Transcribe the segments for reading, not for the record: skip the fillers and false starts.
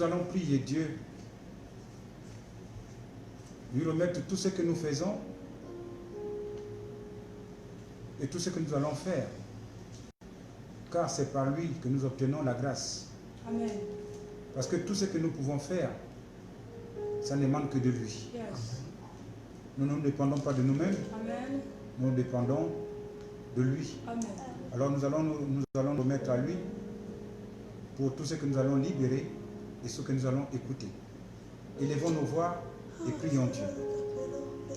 Nous allons prier Dieu, lui remettre tout ce que nous faisons et tout ce que nous allons faire. Car c'est par lui que nous obtenons la grâce. Amen. Parce que tout ce que nous pouvons faire, ça ne manque que de lui. Yes. Nous ne dépendons pas de nous-mêmes, Amen. nous dépendons de lui. Amen. Alors nous allons nous remettre à lui pour tout ce que nous allons libérer et ce que nous allons écouter. Élevons nos voix et prions Dieu.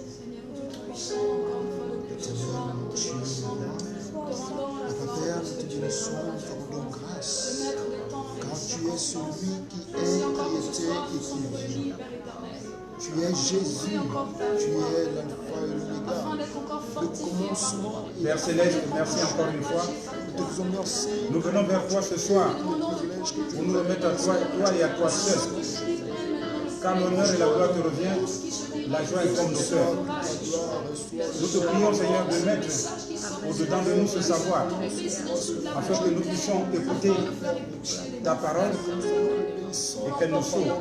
Seigneur Dieu Tout-Puissant, encore une fois, depuis ce soir, nous te bénissons. Te rendons la gloire Père, parce nous que te tu es bénissons, bon, nous te rendons grâce. le maître des temps et Car des tu es circonstances. celui qui est, Merci encore qui pour ce soir, était nous et sommes qui réunis, vient. Père éternel. Tu es Jésus, tu es l'alpha et l'oméga, Afin d'être encore le fortifié par commencement toi. et Père Céleste, merci encore une fois. nous te faisons merci. Nous venons vers toi ce soir pour nous remettre à toi et à toi seul. Car l'honneur et la gloire te reviennent, la joie est comme nos cœurs. Nous te prions, Seigneur, de mettre au-dedans de nous ce savoir, afin que nous puissions écouter ta parole et qu'elle nous sauve.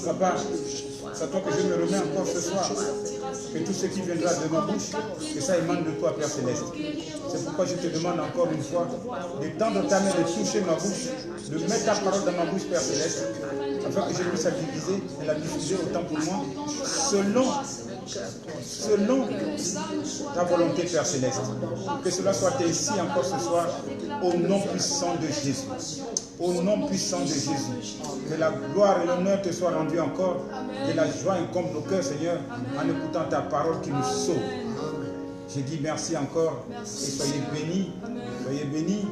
Papa, c'est à toi que je me remets encore ce soir, que tout ce qui viendra de ma bouche, que ça émane de toi, Père Céleste. C'est pourquoi je te demande encore une fois d'étendre ta main, de toucher ma bouche, de mettre ta parole dans ma bouche, Père Céleste, afin que je puisse la diviser et la diffuser autant pour moi, selon ta volonté, Père Céleste. Que cela soit ainsi encore ce soir, au nom puissant de Jésus. Au nom puissant de Jésus. Que la gloire et l'honneur te soient rendus encore, que la joie incombe nos cœurs, Seigneur, en écoutant ta parole qui nous sauve. Je dis merci encore et soyez bénis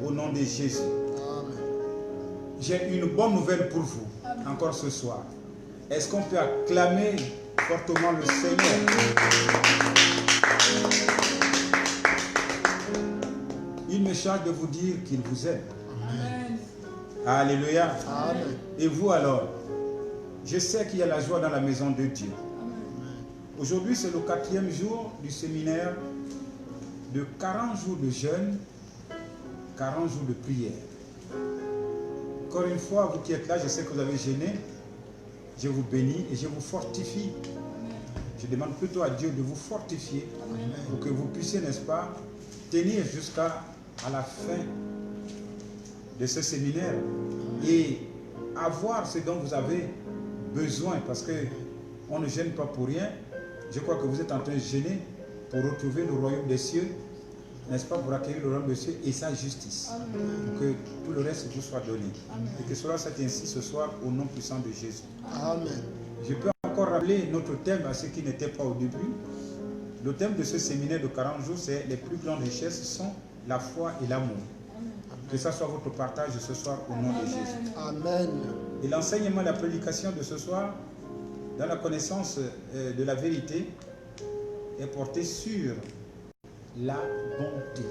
au nom de Jésus. J'ai une bonne nouvelle pour vous, encore ce soir. Est-ce qu'on peut acclamer fortement le Seigneur? Il me charge de vous dire qu'il vous aime. Amen. Alléluia. Amen. Et vous alors? Je sais qu'il y a la joie dans la maison de Dieu. Aujourd'hui, c'est le 4e jour du séminaire de 40 jours de jeûne, 40 jours de prière. Encore une fois, vous qui êtes là, je sais que vous avez jeûné. Je vous bénis et je vous fortifie. Je demande plutôt à Dieu de vous fortifier pour que vous puissiez, n'est-ce pas, tenir jusqu'à la fin de ce séminaire et avoir ce dont vous avez besoin, parce qu'on ne gêne pas pour rien. Je crois que vous êtes en train de gêner pour retrouver le royaume des cieux, n'est-ce pas, pour accueillir le royaume des cieux et sa justice. Pour que tout le reste vous soit donné. Et que cela soit ainsi ce soir au nom puissant de Jésus. Amen. Je peux encore rappeler notre thème à ceux qui n'étaient pas au début. Le thème de ce séminaire de 40 jours, c'est les plus grandes richesses sont la foi et l'amour. Que ça soit votre partage ce soir au nom de Jésus. Amen. Et l'enseignement, la prédication de ce soir, dans la connaissance de la vérité, est porté sur la bonté.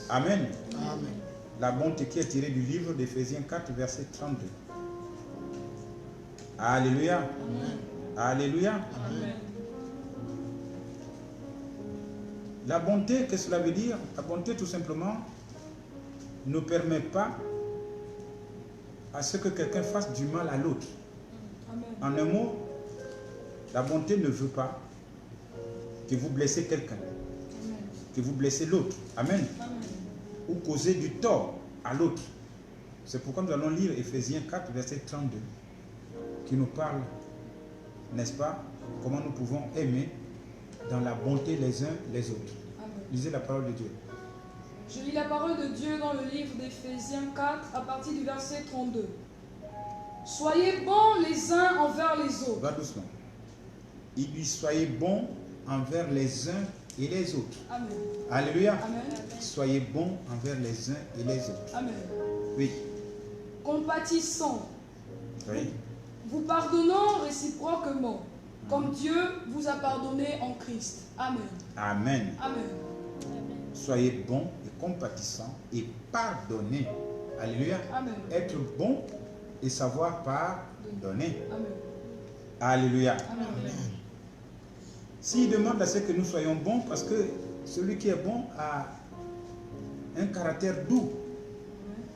Amen. Amen. La bonté qui est tirée du livre d'Éphésiens 4, verset 32. Alléluia. Amen. Alléluia. Amen. La bonté, qu'est-ce que cela veut dire? La bonté, tout simplement, ne permet pas à ce que quelqu'un fasse du mal à l'autre. En un mot, la bonté ne veut pas que vous blessez quelqu'un, que vous blessez l'autre. Amen. Ou causer du tort à l'autre. C'est pourquoi nous allons lire Éphésiens 4, verset 32, qui nous parle, n'est-ce pas, comment nous pouvons aimer dans la bonté les uns les autres. Lisez la parole de Dieu. Je lis la parole de Dieu dans le livre d'Éphésiens 4 à partir du verset 32. Soyez bons les uns envers les autres. Va doucement. Il dit soyez bons envers les uns et les autres. Amen. Alléluia. Amen. Soyez bons envers les uns et les autres. Amen. Oui. Compatissants, Oui. vous pardonnant réciproquement, comme Dieu vous a pardonné en Christ. Amen. Amen. Amen. Soyez bons et compatissants et pardonnez. Alléluia. Amen. Être bon et savoir pardonner. Amen. Alléluia. Amen. S'il demande à ce que nous soyons bons, parce que celui qui est bon a un caractère doux.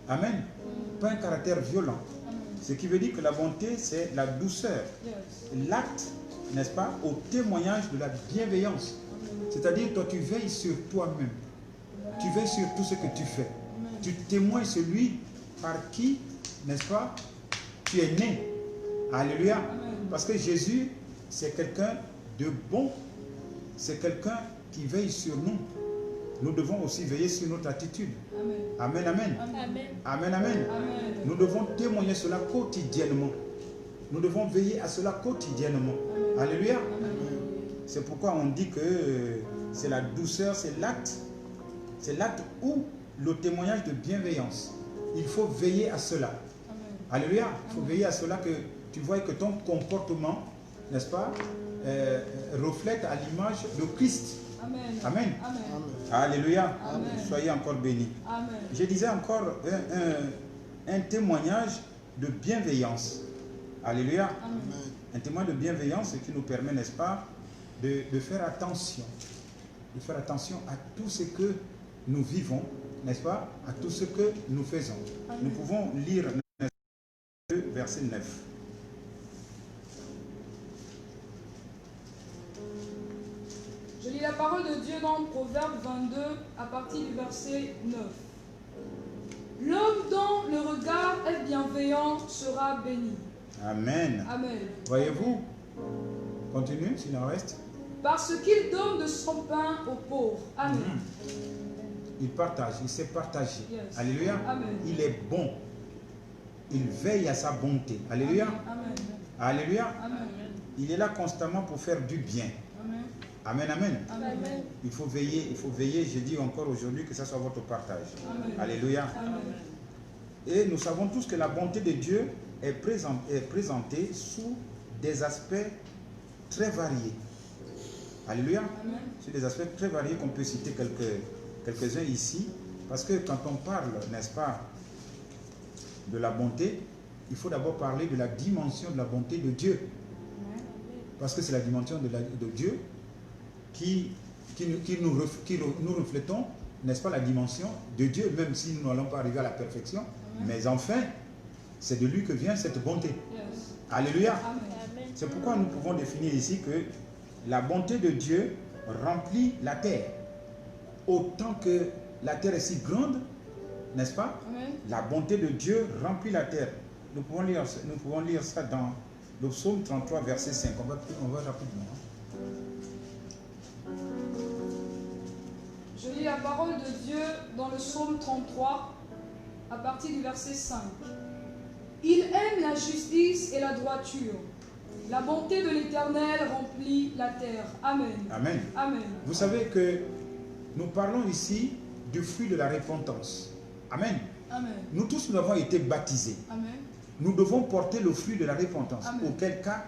Amen. Pas un caractère violent. Ce qui veut dire que la bonté, c'est la douceur. Yes. L'acte, n'est-ce pas, au témoignage de la bienveillance. C'est-à-dire, toi, tu veilles sur toi-même. Tu veilles sur tout ce que tu fais. Tu témoignes celui par qui, n'est-ce pas, tu es né. Alléluia. Parce que Jésus, c'est quelqu'un de bon. C'est quelqu'un qui veille sur nous. Nous devons aussi veiller sur notre attitude. Amen, amen. Amen. Amen, amen. Amen. Nous devons témoigner cela quotidiennement. Nous devons veiller à cela quotidiennement. Alléluia. C'est pourquoi on dit que c'est la douceur, c'est l'acte. C'est l'acte ou le témoignage de bienveillance. Il faut veiller à cela. Alléluia. Il faut veiller à cela que tu vois que ton comportement, n'est-ce pas, reflète à l'image de Christ. Amen. Amen. Amen. Alléluia. Amen. Soyez encore bénis. Amen. Je disais encore un témoignage de bienveillance. Alléluia. Amen. Un témoignage de bienveillance qui nous permet, n'est-ce pas, de faire attention. De faire attention à tout ce que nous vivons, n'est-ce pas, à tout ce que nous faisons. Amen. Nous pouvons lire verset 9. Je lis la parole de Dieu dans Proverbe 22 à partir du verset 9. L'homme dont le regard est bienveillant sera béni. Amen. Amen. Voyez-vous, continue s'il en reste. Parce qu'il donne de son pain aux pauvres. Amen. Il partage, il sait partager. Yes. Alléluia. Amen. Il est bon. Il veille à sa bonté. Alléluia. Amen. Alléluia. Amen. Il est là constamment pour faire du bien. Amen. Amen, amen. Amen. Il faut veiller, je dis encore aujourd'hui que ça soit votre partage. Amen. Alléluia. Amen. Et nous savons tous que la bonté de Dieu est présentée sous des aspects très variés. Alléluia. Amen. Sur des aspects très variés qu'on peut citer quelques-uns ici. Parce que quand on parle, n'est-ce pas, de la bonté, il faut d'abord parler de la dimension de la bonté de Dieu. Parce que c'est la dimension de Dieu qui nous reflétons, n'est-ce pas, la dimension de Dieu, même si nous n'allons pas arriver à la perfection. Mais enfin, c'est de lui que vient cette bonté. Yes. Alléluia. Amen. C'est pourquoi nous pouvons définir ici que la bonté de Dieu remplit la terre. Autant que la terre est si grande, n'est-ce pas? Amen. La bonté de Dieu remplit la terre. Nous pouvons lire ça dans le psaume 33, verset 5. On va rapidement. Je lis la parole de Dieu dans le psaume 33 à partir du verset 5. Il aime la justice et la droiture. La bonté de l'Éternel remplit la terre. Amen. Amen. Amen. Vous savez que nous parlons ici du fruit de la repentance. Amen. Amen. Nous tous, nous avons été baptisés. Amen. Nous devons porter le fruit de la repentance. Amen. Auquel cas,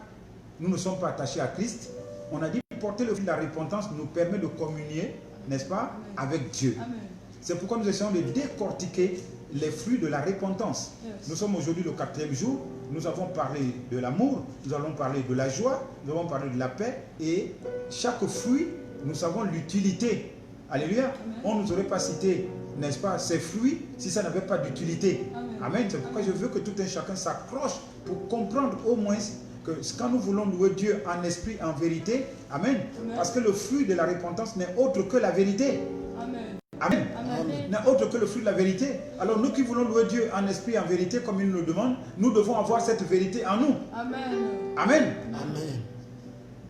nous ne sommes pas attachés à Christ. On a dit porter le fruit de la repentance nous permet de communier, n'est-ce pas, avec Dieu. Amen. C'est pourquoi nous essayons de décortiquer les fruits de la repentance. Yes. Nous sommes aujourd'hui le 4e jour. Nous avons parlé de l'amour, nous allons parler de la joie, nous avons parlé de la paix. Et chaque fruit, nous savons l'utilité. Alléluia. Amen. On ne nous aurait pas cité, n'est-ce pas, ces fruits si ça n'avait pas d'utilité. Amen. Amen. C'est pourquoi je veux que tout un chacun s'accroche pour comprendre au moins que quand nous voulons louer Dieu en esprit, en vérité, Amen. Amen. Parce que le fruit de la repentance n'est autre que la vérité. Amen. Amen. Amen. N'est autre que le fruit de la vérité. Alors nous qui voulons louer Dieu en esprit, en vérité, comme il nous le demande, nous devons avoir cette vérité en nous. Amen. Amen. Amen.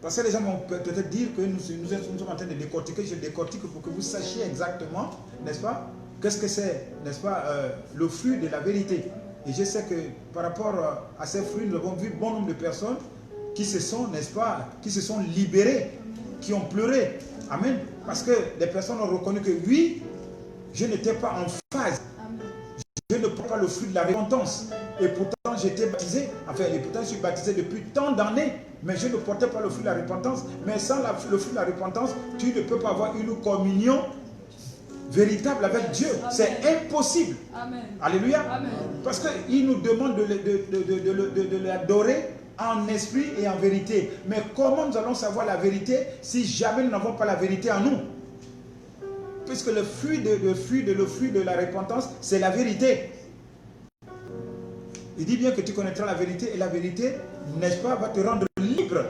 Parce que les gens vont peut-être dire que nous sommes en train de décortiquer. Je décortique pour que vous sachiez exactement, n'est-ce pas, qu'est-ce que c'est, n'est-ce pas, le fruit de la vérité. Et je sais que par rapport à ces fruits, nous avons vu bon nombre de personnes qui se sont, n'est-ce pas, qui se sont libérées, qui ont pleuré. Amen. Parce que les personnes ont reconnu que oui, je n'étais pas en phase. Amen. Je ne prends pas le fruit de la repentance. Et pourtant, j'étais baptisé. Enfin, et pourtant, je suis baptisé depuis tant d'années. Mais je ne portais pas le fruit de la repentance. Mais sans le fruit de la repentance, tu ne peux pas avoir une communion véritable avec Dieu. Amen. C'est impossible. Amen. Alléluia. Amen. Parce qu'il nous demande de l'adorer en esprit et en vérité. Mais comment nous allons savoir la vérité si jamais nous n'avons pas la vérité en nous? Puisque le fruit de la repentance, c'est la vérité. Il dit bien que tu connaîtras la vérité et la vérité, n'est-ce pas, va te rendre libre.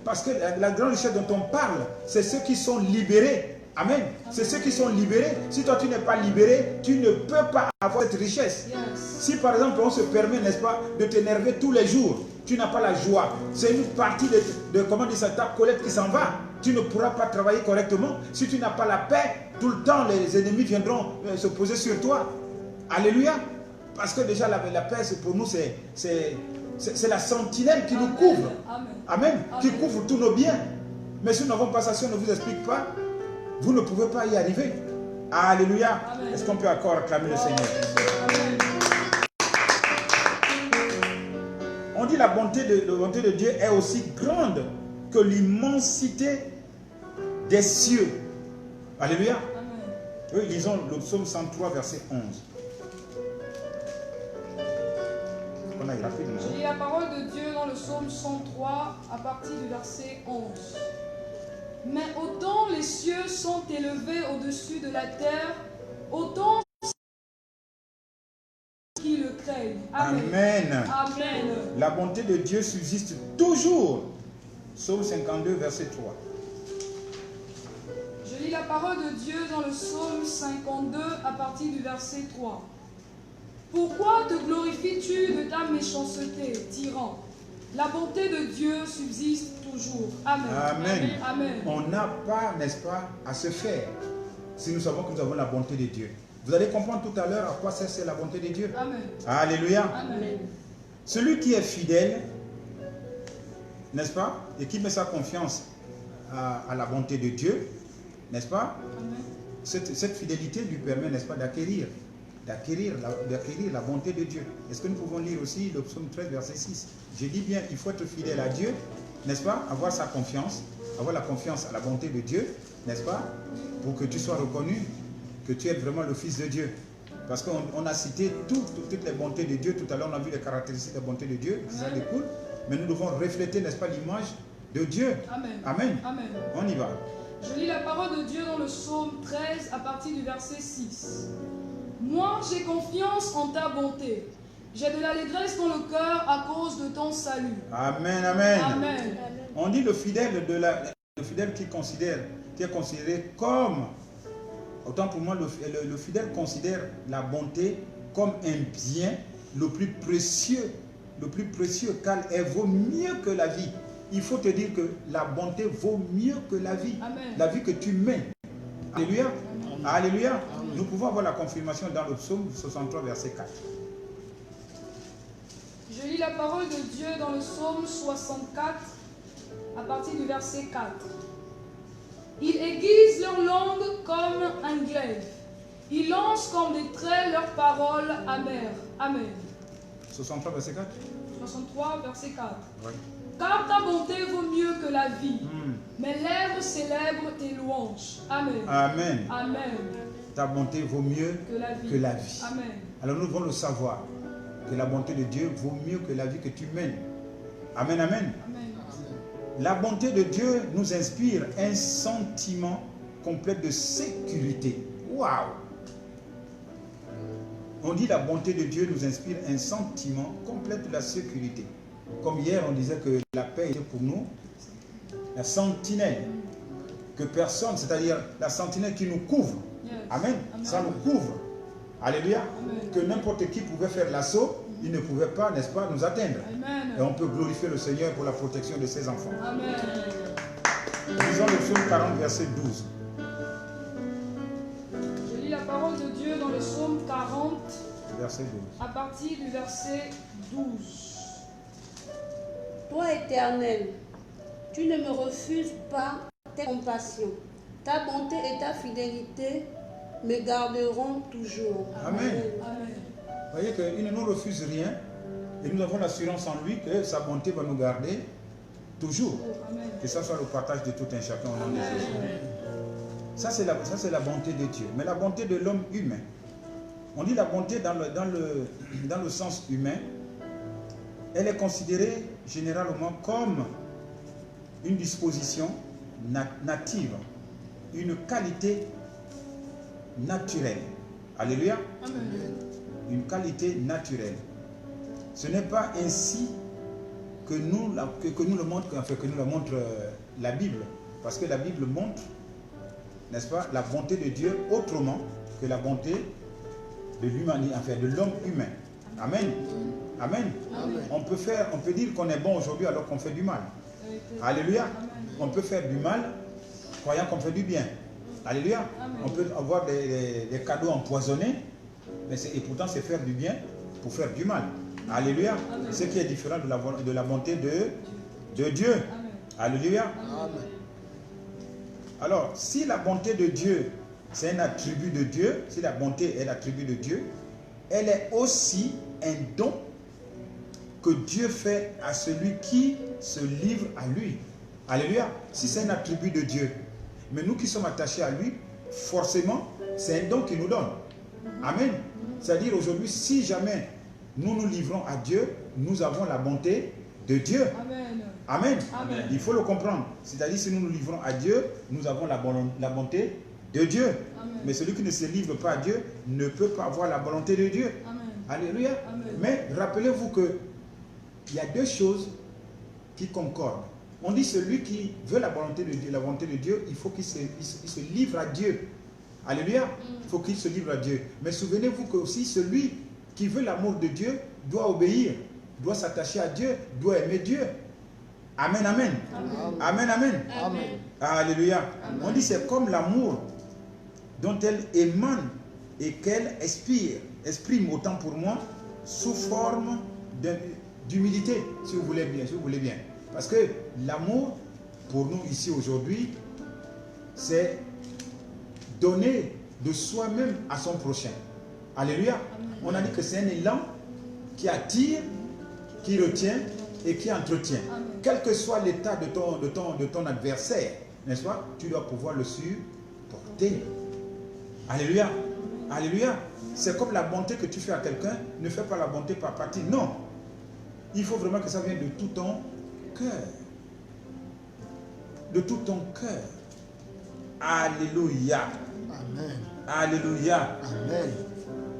Parce que la grande richesse dont on parle, c'est ceux qui sont libérés. Amen. C'est ceux qui sont libérés. Si toi tu n'es pas libéré, tu ne peux pas avoir cette richesse. Si par exemple on se permet, n'est-ce pas, de t'énerver tous les jours, tu n'as pas la joie. C'est une partie de comment dire ça, ta colère qui s'en va. Tu ne pourras pas travailler correctement. Si tu n'as pas la paix, tout le temps les ennemis viendront se poser sur toi. Alléluia. Parce que déjà la paix, pour nous, c'est la sentinelle qui nous couvre. Amen. Qui couvre tous nos biens. Mais si nous n'avons pas ça, si on ne vous explique pas, vous ne pouvez pas y arriver. Alléluia. Est-ce qu'on peut encore acclamer le Seigneur? Amen. On dit la bonté de Dieu est aussi grande que l'immensité des cieux. Alléluia. Oui, lisons le psaume 103, verset 11. On aille rapidement. Je lis la parole de Dieu dans le psaume 103 à partir du verset 11. Mais autant les cieux sont élevés au-dessus de la terre, autant qui le craignent. Amen. Amen. La bonté de Dieu subsiste toujours. Psaume 52, verset 3. Je lis la parole de Dieu dans le psaume 52 à partir du verset 3. Pourquoi te glorifies-tu de ta méchanceté, tyran? La bonté de Dieu subsiste toujours. Amen. Amen. Amen. On n'a pas, n'est-ce pas, à se faire si nous savons que nous avons la bonté de Dieu. Vous allez comprendre tout à l'heure à quoi sert la bonté de Dieu. Amen. Alléluia. Amen. Celui qui est fidèle, n'est-ce pas, et qui met sa confiance à la bonté de Dieu, n'est-ce pas, cette fidélité lui permet, n'est-ce pas, d'acquérir la bonté de Dieu. Est-ce que nous pouvons lire aussi le psaume 13, verset 6? Je dis bien, il faut être fidèle à Dieu, n'est-ce pas, avoir sa confiance, avoir la confiance à la bonté de Dieu, n'est-ce pas, pour que tu sois reconnu, que tu es vraiment le Fils de Dieu. Parce qu'on a cité toutes les bontés de Dieu, tout à l'heure on a vu les caractéristiques de la bonté de Dieu, ça découle, mais nous devons refléter, n'est-ce pas, l'image de Dieu. Amen. Amen. Amen. On y va. Je lis la parole de Dieu dans le psaume 13 à partir du verset 6. Moi, j'ai confiance en ta bonté. J'ai de l'allégresse dans le cœur à cause de ton salut. Amen, amen. Amen. On dit le fidèle qui est considéré comme, autant pour moi, le fidèle considère la bonté comme un bien le plus précieux, car elle vaut mieux que la vie. Il faut te dire que la bonté vaut mieux que la vie. Amen. La vie que tu mènes. Alléluia. Amen. Alléluia. Amen. Nous pouvons avoir la confirmation dans le psaume 63, verset 4. Je lis la parole de Dieu dans le psaume 64, à partir du verset 4. Ils aiguisent leur langue comme un glaive. Ils lancent comme des traits leurs paroles amères. Amen. 63, verset 4. 63, verset 4. Oui. Car ta bonté vaut mieux que la vie. Mes lèvres célèbrent tes louanges. Amen. Amen. Amen. Ta bonté vaut mieux que la vie. Amen. Alors nous devons le savoir, que la bonté de Dieu vaut mieux que la vie que tu mènes. Amen, amen. Amen. La bonté de Dieu nous inspire un sentiment complet de sécurité. Waouh! On dit la bonté de Dieu nous inspire un sentiment complet de la sécurité. Comme hier, on disait que la paix était pour nous la sentinelle. Que personne, c'est-à-dire la sentinelle qui nous couvre. Yes. Amen. Amen. Ça nous couvre. Alléluia. Amen. Que n'importe qui pouvait faire l'assaut, il ne pouvait pas, n'est-ce pas, nous atteindre. Amen. Et on peut glorifier le Seigneur pour la protection de ses enfants. Amen. Lisons le psaume 40, verset 12. Je lis la parole de Dieu dans le psaume 40, Verset 12. à partir du verset 12. Toi, Éternel, tu ne me refuses pas tes compassions. Ta bonté et ta fidélité me garderont toujours. Amen. Amen. Vous voyez qu'il ne nous refuse rien et nous avons l'assurance en lui que sa bonté va nous garder toujours. Amen. Que ça soit le partage de tout un chacun au nom de Jésus. Ça, c'est la bonté de Dieu. Mais la bonté de l'homme humain. On dit la bonté dans le sens humain. Elle est considérée généralement comme une disposition native, une qualité naturelle. Alléluia. Amen. Une qualité naturelle. Ce n'est pas ainsi que nous le montre, enfin, que nous le montre la Bible. Parce que la Bible montre, n'est-ce pas, la bonté de Dieu autrement que la bonté de l'humanité, enfin de l'homme humain. Amen. Amen. Amen. On peut dire qu'on est bon aujourd'hui alors qu'on fait du mal. Alléluia. On peut faire du mal croyant qu'on fait du bien. Alléluia. On peut avoir des cadeaux empoisonnés, mais et pourtant c'est faire du bien pour faire du mal. Alléluia. Ce qui est différent de la bonté de Dieu. Alléluia. Amen. Alors, si la bonté de Dieu, c'est un attribut de Dieu, si la bonté est l'attribut de Dieu, elle est aussi un don que Dieu fait à celui qui se livre à lui. Alléluia. Si c'est un attribut de Dieu, mais nous qui sommes attachés à lui, forcément, c'est un don qu'il nous donne. Amen. C'est-à-dire aujourd'hui, si jamais nous nous livrons à Dieu, nous avons la bonté de Dieu. Amen. Amen. Amen. Il faut le comprendre. C'est-à-dire, si nous nous livrons à Dieu, nous avons la bonté de Dieu. Amen. Mais celui qui ne se livre pas à Dieu ne peut pas avoir la volonté de Dieu. Amen. Alléluia. Amen. Mais rappelez-vous qu'il y a deux choses qui concordent. On dit celui qui veut la volonté de Dieu, il faut qu'il se livre à Dieu. Alléluia. Il faut qu'il se livre à Dieu. Mais souvenez-vous que aussi celui qui veut l'amour de Dieu doit obéir, doit s'attacher à Dieu, doit aimer Dieu. Amen, amen. Amen, amen. Amen. Alléluia. On dit c'est comme l'amour dont elle émane et qu'elle exprime autant pour moi sous forme d'humilité, si vous voulez bien. Parce que l'amour, pour nous ici aujourd'hui, c'est donner de soi-même à son prochain. Alléluia. On a dit que c'est un élan qui attire, qui retient et qui entretient. Amen. Quel que soit l'état de ton adversaire, n'est-ce pas, tu dois pouvoir le supporter. Alléluia. Alléluia. C'est comme la bonté que tu fais à quelqu'un, ne fais pas la bonté par partie. Non. Il faut vraiment que ça vienne de tout ton cœur. De tout ton cœur. Alléluia. Amen. Alléluia. Amen.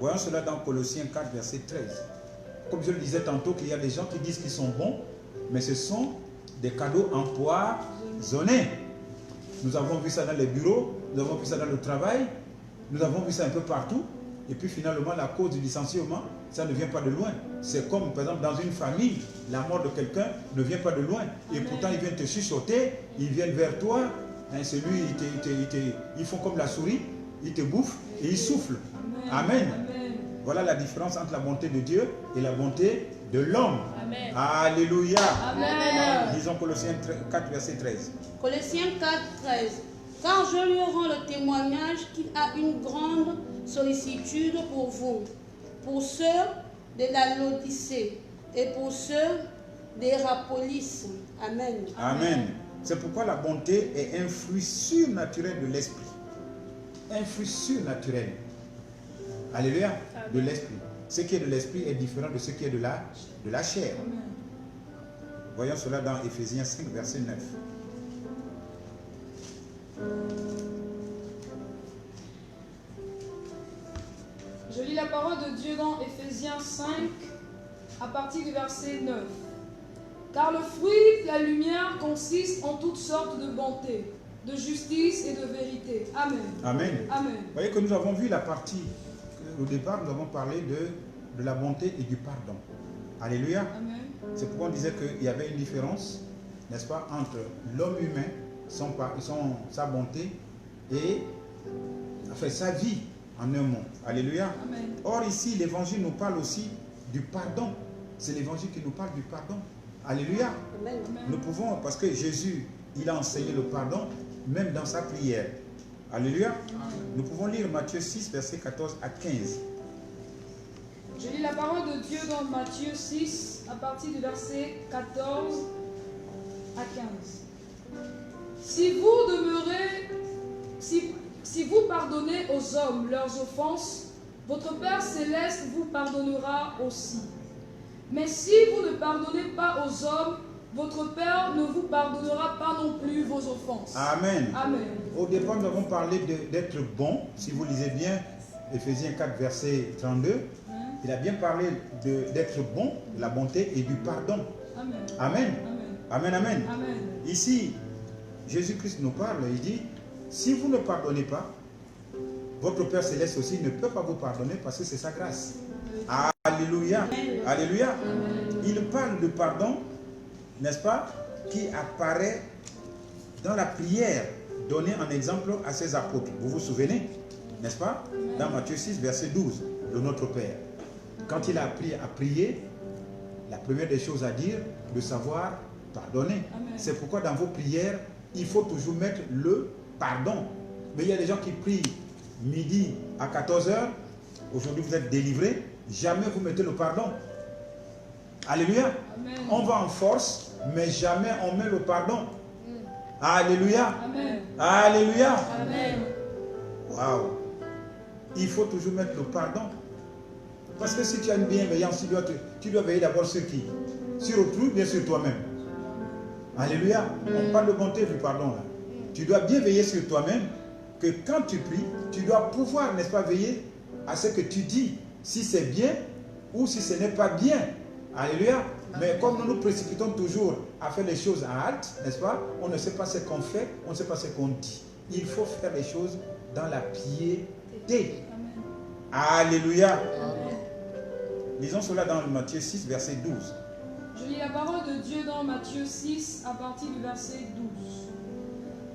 Voyons cela dans Colossiens 4, verset 13. Comme je le disais tantôt, qu'il y a des gens qui disent qu'ils sont bons, mais ce sont des cadeaux empoisonnés. Nous avons vu ça dans les bureaux, nous avons vu ça dans le travail, nous avons vu ça un peu partout. Et puis finalement, la cause du licenciement, ça ne vient pas de loin. C'est comme, par exemple, dans une famille, la mort de quelqu'un ne vient pas de loin. Et pourtant, ils viennent te chuchoter, ils viennent vers toi. Hein, celui, ils font comme la souris, ils te bouffent et ils soufflent. Amen. Amen. Voilà la différence entre la bonté de Dieu et la bonté de l'homme. Amen. Alléluia. Amen. Disons Colossiens 4, verset 13. Colossiens 4, 13. Car je lui rends le témoignage qu'il a une grande sollicitude pour vous, pour ceux de la Laodicée et pour ceux d'Hiérapolis. Amen. Amen. C'est pourquoi la bonté est un fruit surnaturel de l'esprit. Un fruit surnaturel. Alléluia. De l'esprit. Ce qui est de l'esprit est différent de ce qui est de la chair. Amen. Voyons cela dans Éphésiens 5, verset 9. Je lis la parole de Dieu dans Éphésiens 5, à partir du verset 9. Car le fruit de la lumière consiste en toutes sortes de bonté, de justice et de vérité. Amen. Amen. Amen. Vous voyez que nous avons vu la partie, au départ, nous avons parlé de la bonté et du pardon. Alléluia. Amen. C'est pourquoi on disait qu'il y avait une différence, n'est-ce pas, entre l'homme humain, sa bonté et enfin, sa vie en un mot. Alléluia. Amen. Or ici, l'évangile nous parle aussi du pardon. C'est l'évangile qui nous parle du pardon. Alléluia. Amen. Nous pouvons, parce que Jésus, il a enseigné le pardon, même dans sa prière. Alléluia. Nous pouvons lire Matthieu 6, verset 14 à 15. Je lis la parole de Dieu dans Matthieu 6, à partir du verset 14 à 15. Si vous demeurez, si vous pardonnez aux hommes leurs offenses, votre Père céleste vous pardonnera aussi. Mais si vous ne pardonnez pas aux hommes, votre Père ne vous pardonnera pas non plus vos offenses. Amen. Amen. Au départ, nous avons parlé d'être bon. Si vous lisez bien Éphésiens 4, verset 32, il a bien parlé d'être bon, de la bonté et du pardon. Amen. Amen. Amen. Amen, amen. Amen. Ici, Jésus-Christ nous parle, il dit, si vous ne pardonnez pas, votre Père Céleste aussi ne peut pas vous pardonner parce que c'est sa grâce. Alléluia. Alléluia. Il parle de pardon, n'est-ce pas, qui apparaît dans la prière donnée en exemple à ses apôtres. Vous vous souvenez, n'est-ce pas, dans Matthieu 6, verset 12, de notre Père. Quand il a appris à prier, la première des choses à dire, de savoir pardonner. C'est pourquoi dans vos prières, il faut toujours mettre le pardon. Mais il y a des gens qui prient midi à 14 h. Aujourd'hui, vous êtes délivrés. Jamais vous mettez le pardon. Alléluia. Amen. On va en force, mais jamais on met le pardon. Alléluia. Amen. Alléluia. Amen. Waouh. Il faut toujours mettre le pardon. Parce que si tu as une bienveillance, tu dois veiller d'abord sur qui? Sur autrui, bien sur toi-même. Alléluia. On parle de bonté et du pardon là. Tu dois bien veiller sur toi-même, que quand tu pries, tu dois pouvoir, n'est-ce pas, veiller à ce que tu dis, si c'est bien ou si ce n'est pas bien. Alléluia. Mais comme nous nous précipitons toujours à faire les choses à halte, n'est-ce pas, on ne sait pas ce qu'on fait, on ne sait pas ce qu'on dit. Il faut faire les choses dans la piété. Alléluia. Amen. Lisons cela dans Matthieu 6, verset 12. Je lis la parole de Dieu dans Matthieu 6, à partir du verset 12.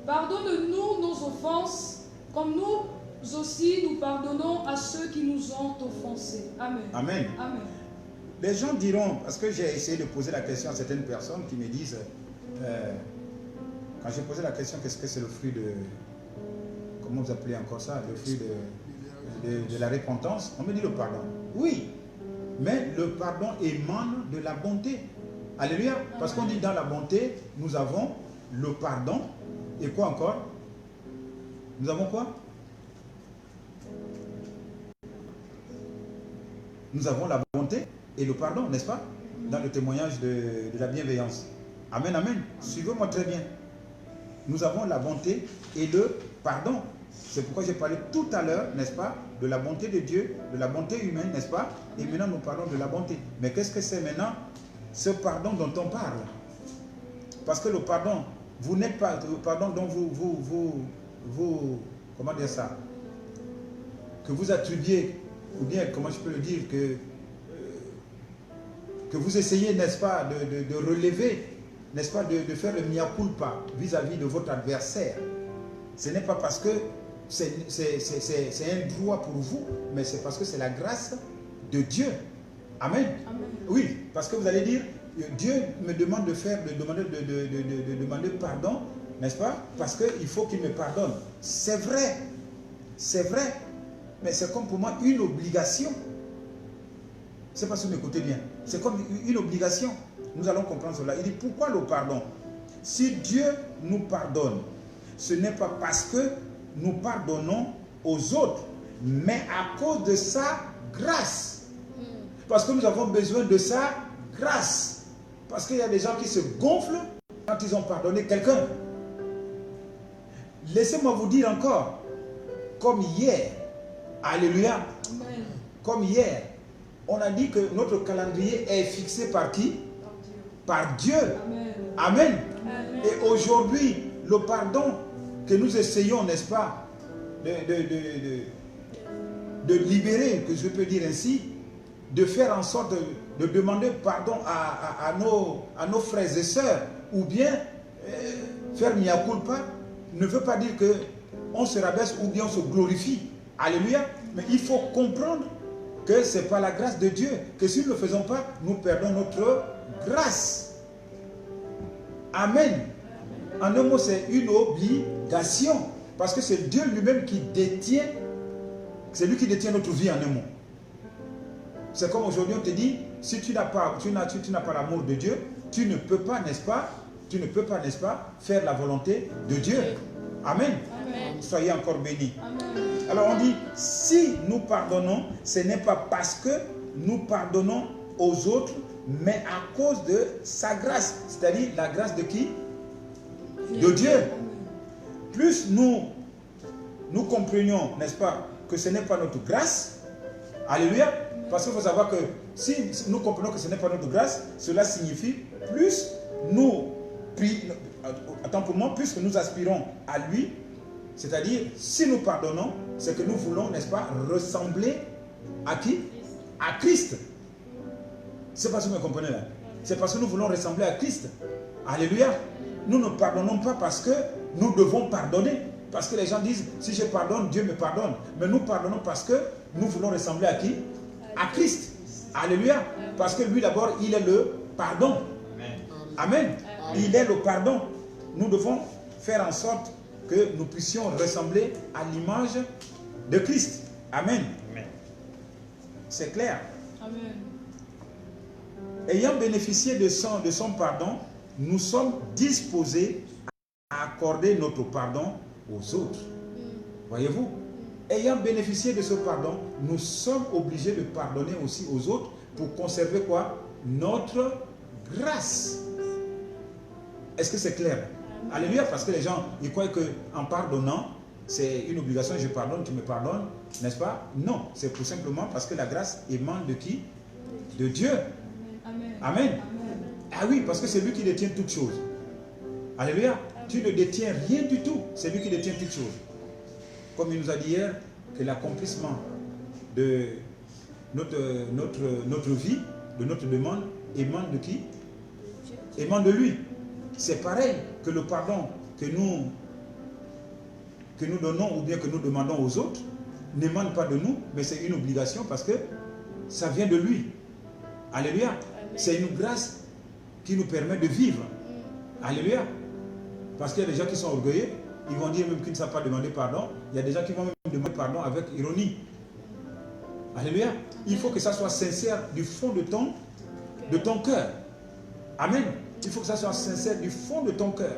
Pardonne-nous nos offenses, comme nous aussi nous pardonnons à ceux qui nous ont offensés. Amen. Amen. Amen. Les gens diront, parce que j'ai essayé de poser la question à certaines personnes qui me disent, quand j'ai posé la question, qu'est-ce que c'est le fruit de, comment vous appelez encore ça, le fruit de la repentance, on me dit le pardon. Oui, mais le pardon émane de la bonté. Alléluia. Parce qu'on dit dans la bonté, nous avons le pardon. Et quoi encore? Nous avons quoi? Nous avons la bonté et le pardon, n'est-ce pas? Dans le témoignage de la bienveillance. Amen, amen. Suivez-moi très bien. Nous avons la bonté et le pardon. C'est pourquoi j'ai parlé tout à l'heure, n'est-ce pas, de la bonté de Dieu, de la bonté humaine, n'est-ce pas? Et maintenant, nous parlons de la bonté. Mais qu'est-ce que c'est maintenant? Ce pardon dont on parle. Parce que le pardon, vous n'êtes pas, le pardon dont vous, comment dire ça? Que vous attribuez, ou bien, comment je peux le dire, que vous essayez, n'est-ce pas, de relever, n'est-ce pas, de faire le mea culpa vis-à-vis de votre adversaire. Ce n'est pas parce que c'est un droit pour vous, mais c'est parce que c'est la grâce de Dieu. Amen. Amen. Oui, parce que vous allez dire, Dieu me demande de demander pardon, n'est-ce pas? Parce qu'il faut qu'il me pardonne. C'est vrai, mais c'est comme pour moi une obligation. Je ne sais pas si vous m'écoutez bien. C'est comme une obligation. Nous allons comprendre cela. Il dit, pourquoi le pardon? Si Dieu nous pardonne, ce n'est pas parce que nous pardonnons aux autres, mais à cause de sa grâce. Parce que nous avons besoin de sa grâce. Parce qu'il y a des gens qui se gonflent quand ils ont pardonné quelqu'un. Laissez-moi vous dire encore, comme hier, alléluia, amen. Comme hier, on a dit que notre calendrier est fixé par qui? Par Dieu. Amen. Amen. Amen. Et aujourd'hui, le pardon que nous essayons, n'est-ce pas, de libérer, que je peux dire ainsi, de faire en sorte de demander pardon à nos frères et sœurs, ou bien faire mea culpa, ne veut pas dire qu'on se rabaisse ou bien on se glorifie. Alléluia. Mais il faut comprendre que ce n'est pas la grâce de Dieu, que si nous ne le faisons pas, nous perdons notre grâce. Amen. En un mot, c'est une obligation. Parce que c'est Dieu lui-même qui détient, c'est lui qui détient notre vie en un mot. C'est comme aujourd'hui on te dit, si tu n'as pas l'amour de Dieu, tu ne peux pas, n'est-ce pas, faire la volonté de Dieu. Amen. Amen. Soyez encore bénis. Amen. Alors on dit, si nous pardonnons, ce n'est pas parce que nous pardonnons aux autres, mais à cause de sa grâce. C'est-à-dire la grâce de qui? De Dieu. Plus nous comprenions, n'est-ce pas, que ce n'est pas notre grâce, alléluia, Parce qu'il faut savoir que si nous comprenons que ce n'est pas notre grâce, cela signifie plus nous prions, attends pour moi, plus que nous aspirons à lui, c'est-à-dire si nous pardonnons, c'est que nous voulons, n'est-ce pas, ressembler à qui? À Christ. C'est parce que vous me comprenez là. C'est parce que nous voulons ressembler à Christ. Alléluia. Nous ne pardonnons pas parce que nous devons pardonner. Parce que les gens disent, si je pardonne, Dieu me pardonne. Mais nous pardonnons parce que nous voulons ressembler à qui? À Christ. Alléluia. Parce que lui d'abord, il est le pardon. Amen. Il est le pardon. Nous devons faire en sorte que nous puissions ressembler à l'image de Christ. Amen. C'est clair. Amen. Ayant bénéficié de son pardon, nous sommes disposés à accorder notre pardon aux autres. Voyez-vous? Ayant bénéficié de ce pardon, nous sommes obligés de pardonner aussi aux autres pour conserver quoi? Notre grâce. Est-ce que c'est clair? Alléluia, parce que les gens, ils croient qu'en pardonnant, c'est une obligation, je pardonne, tu me pardonnes, n'est-ce pas? Non, c'est tout simplement parce que la grâce émane de qui? De Dieu. Amen. Amen. Amen. Ah oui, parce que c'est lui qui détient toutes choses. Alléluia. Tu ne détiens rien du tout, c'est lui qui détient toutes choses. Comme il nous a dit hier, que l'accomplissement de notre vie, de notre demande, émane de qui? Émane de lui. C'est pareil que le pardon que nous donnons ou bien que nous demandons aux autres n'émane pas de nous, mais c'est une obligation parce que ça vient de lui. Alléluia. C'est une grâce qui nous permet de vivre. Alléluia. Parce qu'il y a des gens qui sont orgueilleux, ils vont dire même qu'ils ne savent pas demander pardon. Il y a des gens qui vont même demander pardon avec ironie. Alléluia. Il faut que ça soit sincère du fond de ton cœur. Amen. Il faut que ça soit sincère du fond de ton cœur.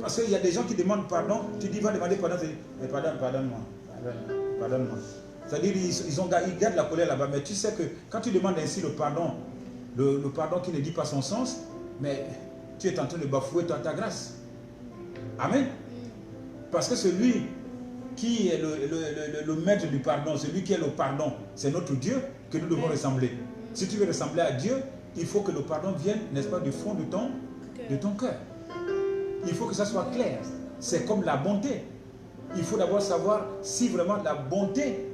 Parce qu'il y a des gens qui demandent pardon, tu dis va demander pardon, tu dis mais pardonne-moi. Pardonne-moi. C'est-à-dire ils gardent la colère là-bas, mais tu sais que quand tu demandes ainsi le pardon qui ne dit pas son sens, mais tu es en train de bafouer ta grâce. Amen. Parce que celui qui est le maître du pardon, celui qui est le pardon, c'est notre Dieu que nous devons ressembler. Si tu veux ressembler à Dieu, il faut que le pardon vienne, n'est-ce pas, du fond de ton cœur. Il faut que ça soit clair. C'est comme la bonté. Il faut d'abord savoir si vraiment la bonté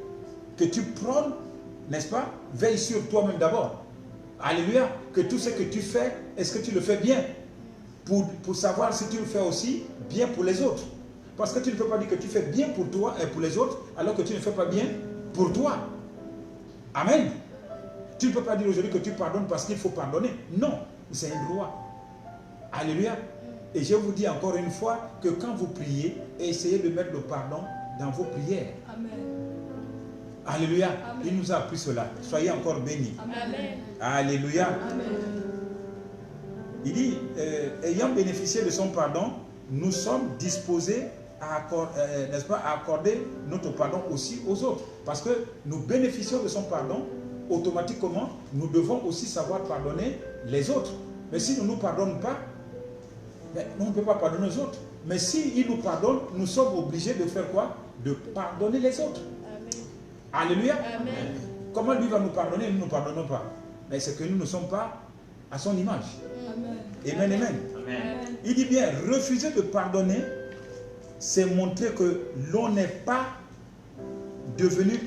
que tu prônes, n'est-ce pas, veille sur toi-même d'abord. Alléluia. Que tout ce que tu fais, est-ce que tu le fais bien? Pour savoir si tu le fais aussi bien pour les autres. Parce que tu ne peux pas dire que tu fais bien pour toi et pour les autres, alors que tu ne fais pas bien pour toi. Amen. Tu ne peux pas dire aujourd'hui que tu pardonnes parce qu'il faut pardonner. Non, c'est une loi. Alléluia. Et je vous dis encore une fois que quand vous priez, essayez de mettre le pardon dans vos prières. Amen. Alléluia. Amen. Il nous a appris cela. Soyez encore bénis. Amen. Alléluia. Amen. Il dit, ayant bénéficié de son pardon, nous sommes disposés à accorder notre pardon aussi aux autres. Parce que nous bénéficions de son pardon, automatiquement, nous devons aussi savoir pardonner les autres. Mais si nous ne nous pardonnons pas, on ne peut pas pardonner aux autres. Mais s'il nous pardonne, nous sommes obligés de faire quoi? De pardonner les autres. Amen. Alléluia. Amen. Comment lui va nous pardonner et nous ne nous pardonnons pas? Mais c'est que nous ne sommes pas à son image. Amen. Amen, amen. Amen. Il dit bien, refuser de pardonner, c'est montrer que l'on n'est pas devenu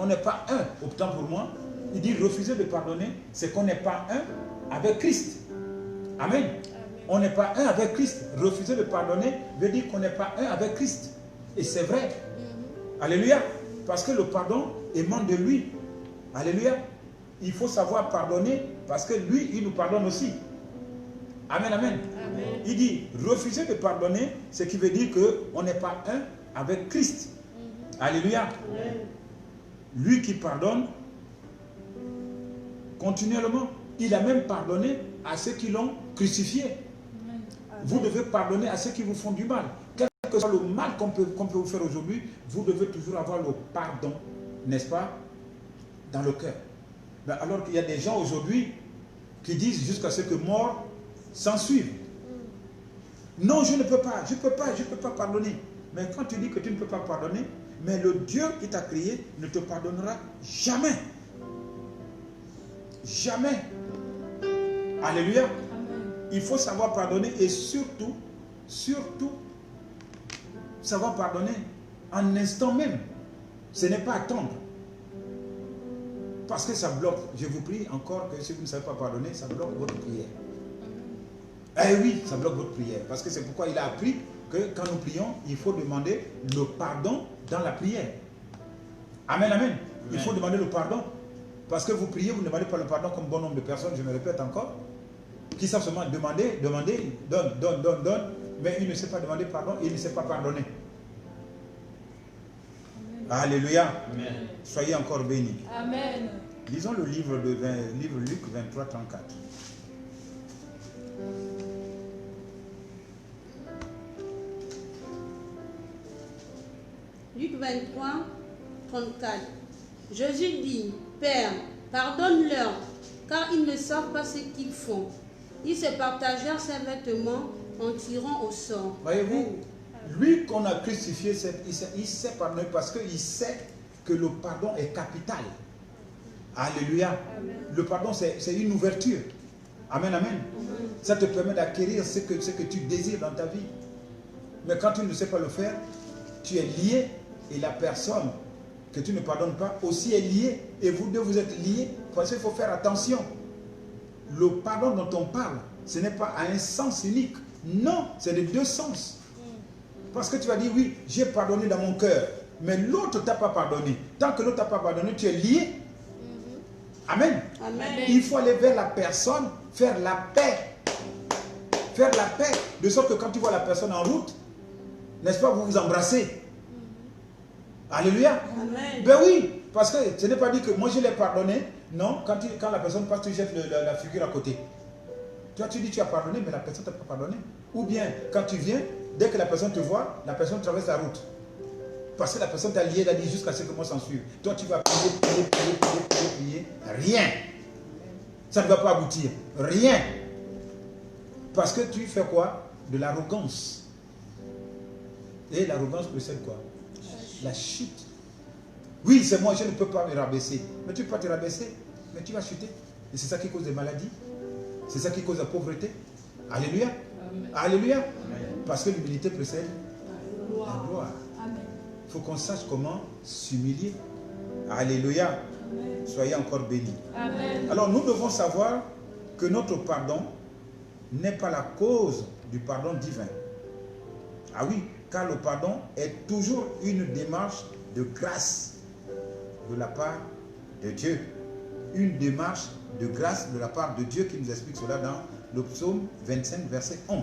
on n'est pas un, autant pour moi. Il dit refuser de pardonner, c'est qu'on n'est pas un avec Christ. Amen. On n'est pas un avec Christ. Refuser de pardonner veut dire qu'on n'est pas un avec Christ. Et c'est vrai. Alléluia. Parce que le pardon émane de lui. Alléluia. Il faut savoir pardonner parce que lui, il nous pardonne aussi. Amen, amen. Amen. Il dit refuser de pardonner, ce qui veut dire qu'on n'est pas un avec Christ. Alléluia. Lui qui pardonne continuellement. Il a même pardonné à ceux qui l'ont crucifié. Vous devez pardonner à ceux qui vous font du mal. Quel que soit le mal qu'on peut vous faire aujourd'hui, vous devez toujours avoir le pardon, n'est-ce pas, dans le cœur. Mais alors qu'il y a des gens aujourd'hui qui disent jusqu'à ce que mort s'en suive. Non, je ne peux pas, je ne peux pas pardonner. Mais quand tu dis que tu ne peux pas pardonner, mais le Dieu qui t'a créé ne te pardonnera jamais. Jamais. Alléluia. Amen. Il faut savoir pardonner et surtout, savoir pardonner en instant même. Ce n'est pas attendre. Parce que ça bloque. Je vous prie encore que si vous ne savez pas pardonner, ça bloque votre prière. Eh oui, ça bloque votre prière. Parce que c'est pourquoi il a appris que quand nous prions, il faut demander le pardon dans la prière. Amen, amen. Il faut demander le pardon. Parce que vous priez, vous ne demandez pas le pardon comme bon nombre de personnes, je me répète encore, qui savent seulement demander, donne, mais il ne sait pas demander pardon, il ne sait pas pardonner. Amen. Alléluia. Amen. Soyez encore bénis. Amen. Lisons le livre Luc 23, 34. Luc 23, 34. Jésus dit, Père, pardonne-leur, car ils ne savent pas ce qu'ils font. Ils se partagèrent ses vêtements en tirant au sort. Voyez-vous, lui qu'on a crucifié, il sait pardonner parce qu'il sait que le pardon est capital. Alléluia. Amen. Le pardon, c'est une ouverture. Amen, amen. Amen. Ça te permet d'acquérir ce que tu désires dans ta vie. Mais quand tu ne sais pas le faire, tu es lié et la personne que tu ne pardonnes pas aussi est liée. Et vous deux, vous êtes liés parce qu'il faut faire attention. Le pardon dont on parle, ce n'est pas à un sens unique. Non, c'est de deux sens. Parce que tu vas dire, oui, j'ai pardonné dans mon cœur. Mais l'autre ne t'a pas pardonné. Tant que l'autre ne t'a pas pardonné, tu es lié. Amen. Amen. Il faut aller vers la personne, faire la paix. Faire la paix. De sorte que quand tu vois la personne en route, n'est-ce pas, vous vous embrassez. Alléluia. Amen. Ben oui, parce que ce n'est pas dit que moi je l'ai pardonné. Non, quand la personne passe, tu jettes la figure à côté. Toi tu dis tu as pardonné, mais la personne ne t'a pas pardonné. Ou bien, quand tu viens, dès que la personne te voit, la personne traverse la route. Parce que la personne t'a lié, elle a dit jusqu'à ce que moi s'en suive. Toi tu vas prier. Rien. Ça ne va pas aboutir. Rien. Parce que tu fais quoi? De l'arrogance. Et l'arrogance précède quoi? La chute. Oui, c'est moi, je ne peux pas me rabaisser. Mais tu ne peux pas te rabaisser, mais tu vas chuter. Et c'est ça qui cause des maladies. C'est ça qui cause la pauvreté. Alléluia. Amen. Alléluia. Amen. Parce que l'humilité précède la gloire. Il faut qu'on sache comment s'humilier. Alléluia. Amen. Soyez encore bénis. Amen. Alors nous devons savoir que notre pardon n'est pas la cause du pardon divin. Ah oui, car le pardon est toujours une démarche de grâce de la part de Dieu. Une démarche de grâce de la part de Dieu qui nous explique cela dans le psaume 25, verset 11.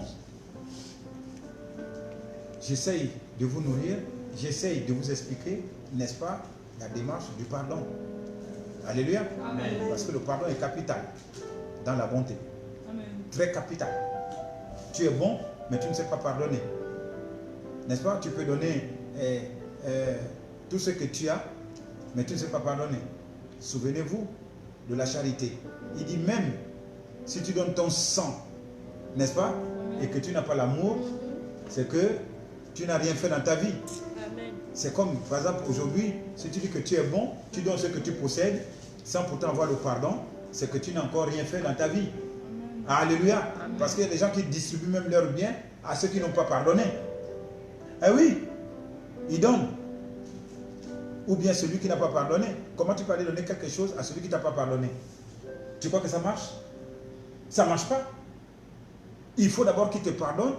J'essaye de vous nourrir, j'essaye de vous expliquer, n'est-ce pas, la démarche du pardon. Alléluia. Amen. Parce que le pardon est capital dans la bonté. Amen. Très capital. Tu es bon, mais tu ne sais pas pardonner. N'est-ce pas? Tu peux donner tout ce que tu as, mais tu ne sais pas pardonner. Souvenez-vous de la charité. Il dit même, si tu donnes ton sang, n'est-ce pas? Et que tu n'as pas l'amour, c'est que tu n'as rien fait dans ta vie. C'est comme, par exemple, aujourd'hui, si tu dis que tu es bon, tu donnes ce que tu possèdes, sans pourtant avoir le pardon, c'est que tu n'as encore rien fait dans ta vie. Alléluia. Parce qu'il y a des gens qui distribuent même leurs biens à ceux qui n'ont pas pardonné. Eh oui, ils donnent. Ou bien celui qui n'a pas pardonné. Comment tu peux aller donner quelque chose à celui qui ne t'a pas pardonné? Tu crois que ça marche? Ça ne marche pas. Il faut d'abord qu'il te pardonne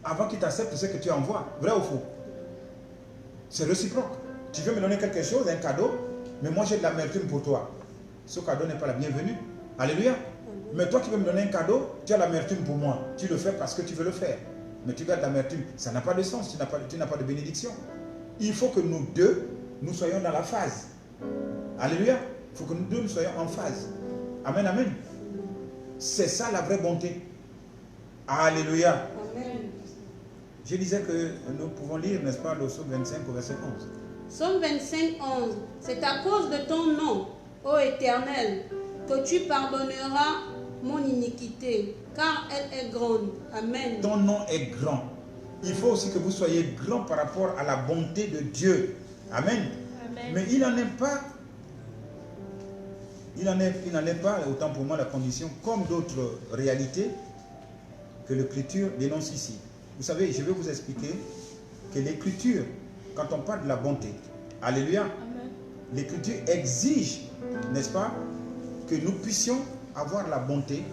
avant qu'il t'accepte ce que tu envoies. Vrai ou faux? C'est réciproque. Tu veux me donner quelque chose, un cadeau, mais moi j'ai de l'amertume pour toi. Ce cadeau n'est pas la bienvenue. Alléluia. Mais toi qui veux me donner un cadeau, tu as l'amertume pour moi. Tu le fais parce que tu veux le faire. Mais tu gardes l'amertume. Ça n'a pas de sens. Tu n'as pas de bénédiction. Il faut que nous deux, nous soyons dans la phase. Alléluia. Il faut que nous deux, nous soyons en phase. Amen, amen. C'est ça la vraie bonté. Alléluia. Amen. Je disais que nous pouvons lire, n'est-ce pas, le psaume 25 au verset 11. Psaume 25, 11. C'est à cause de ton nom, ô Éternel, que tu pardonneras mon iniquité, car elle est grande. Amen. Ton nom est grand. Il faut aussi que vous soyez grand par rapport à la bonté de Dieu. Amen. Amen. Mais il n'en est pas. il n'en est pas, autant pour moi, la condition, comme d'autres réalités que l'Écriture dénonce ici. Vous savez, je vais vous expliquer que l'Écriture, quand on parle de la bonté, alléluia, l'Écriture exige, n'est-ce pas, que nous puissions avoir la bonté,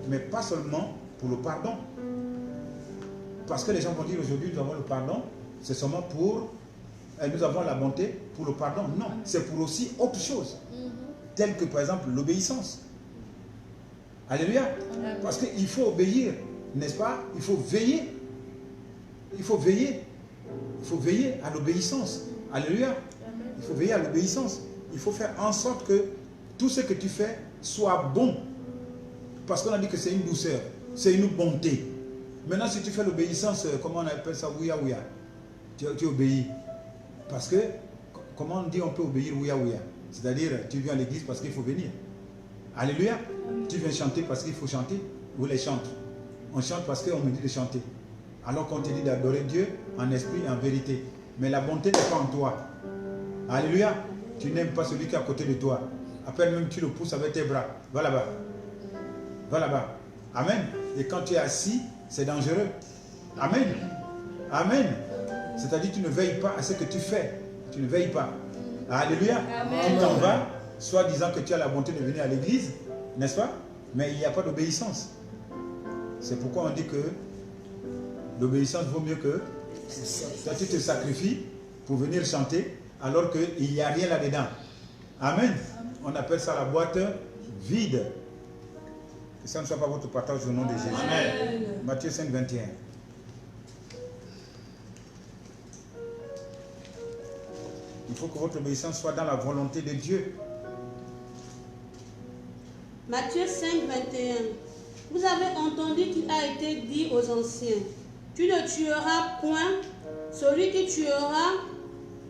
mais pas seulement pour le pardon. Parce que les gens vont dire aujourd'hui, nous avons le pardon, c'est seulement pour, nous avons la bonté pour le pardon. Non, c'est pour aussi autre chose, telle que par exemple l'obéissance. Alléluia. Parce qu'il faut obéir, n'est-ce pas? Il faut veiller. Il faut veiller. Il faut veiller à l'obéissance. Alléluia. Il faut veiller à l'obéissance. Il faut faire en sorte que tout ce que tu fais soit bon. Parce qu'on a dit que c'est une douceur, c'est une bonté. Maintenant, si tu fais l'obéissance, comment on appelle ça? Ouya ouya. Tu obéis. Parce que, comment on dit on peut obéir ouya ouya? C'est-à-dire, tu viens à l'église parce qu'il faut venir. Alléluia. Tu viens chanter parce qu'il faut chanter. Ou les chante. On chante parce qu'on me dit de chanter. Alors qu'on te dit d'adorer Dieu en esprit et en vérité. Mais la bonté n'est pas en toi. Alléluia. Tu n'aimes pas celui qui est à côté de toi. À peine même tu le pousses avec tes bras. Va là-bas. Va là-bas. Amen. Et quand tu es assis, c'est dangereux. Amen. Amen. C'est-à-dire tu ne veilles pas à ce que tu fais. Tu ne veilles pas. Alléluia. Amen. Tu t'en vas, soit disant que tu as la bonté de venir à l'église, n'est-ce pas? Mais il n'y a pas d'obéissance. C'est pourquoi on dit que l'obéissance vaut mieux que... Toi, tu te sacrifies pour venir chanter alors qu'il n'y a rien là-dedans. Amen. On appelle ça la boîte vide. Que ça ne soit pas votre partage au nom de Jésus. Amen. Matthieu 5, 21. Il faut que votre obéissance soit dans la volonté de Dieu. Matthieu 5, 21. Vous avez entendu qu'il a été dit aux anciens, tu ne tueras point, celui qui tuera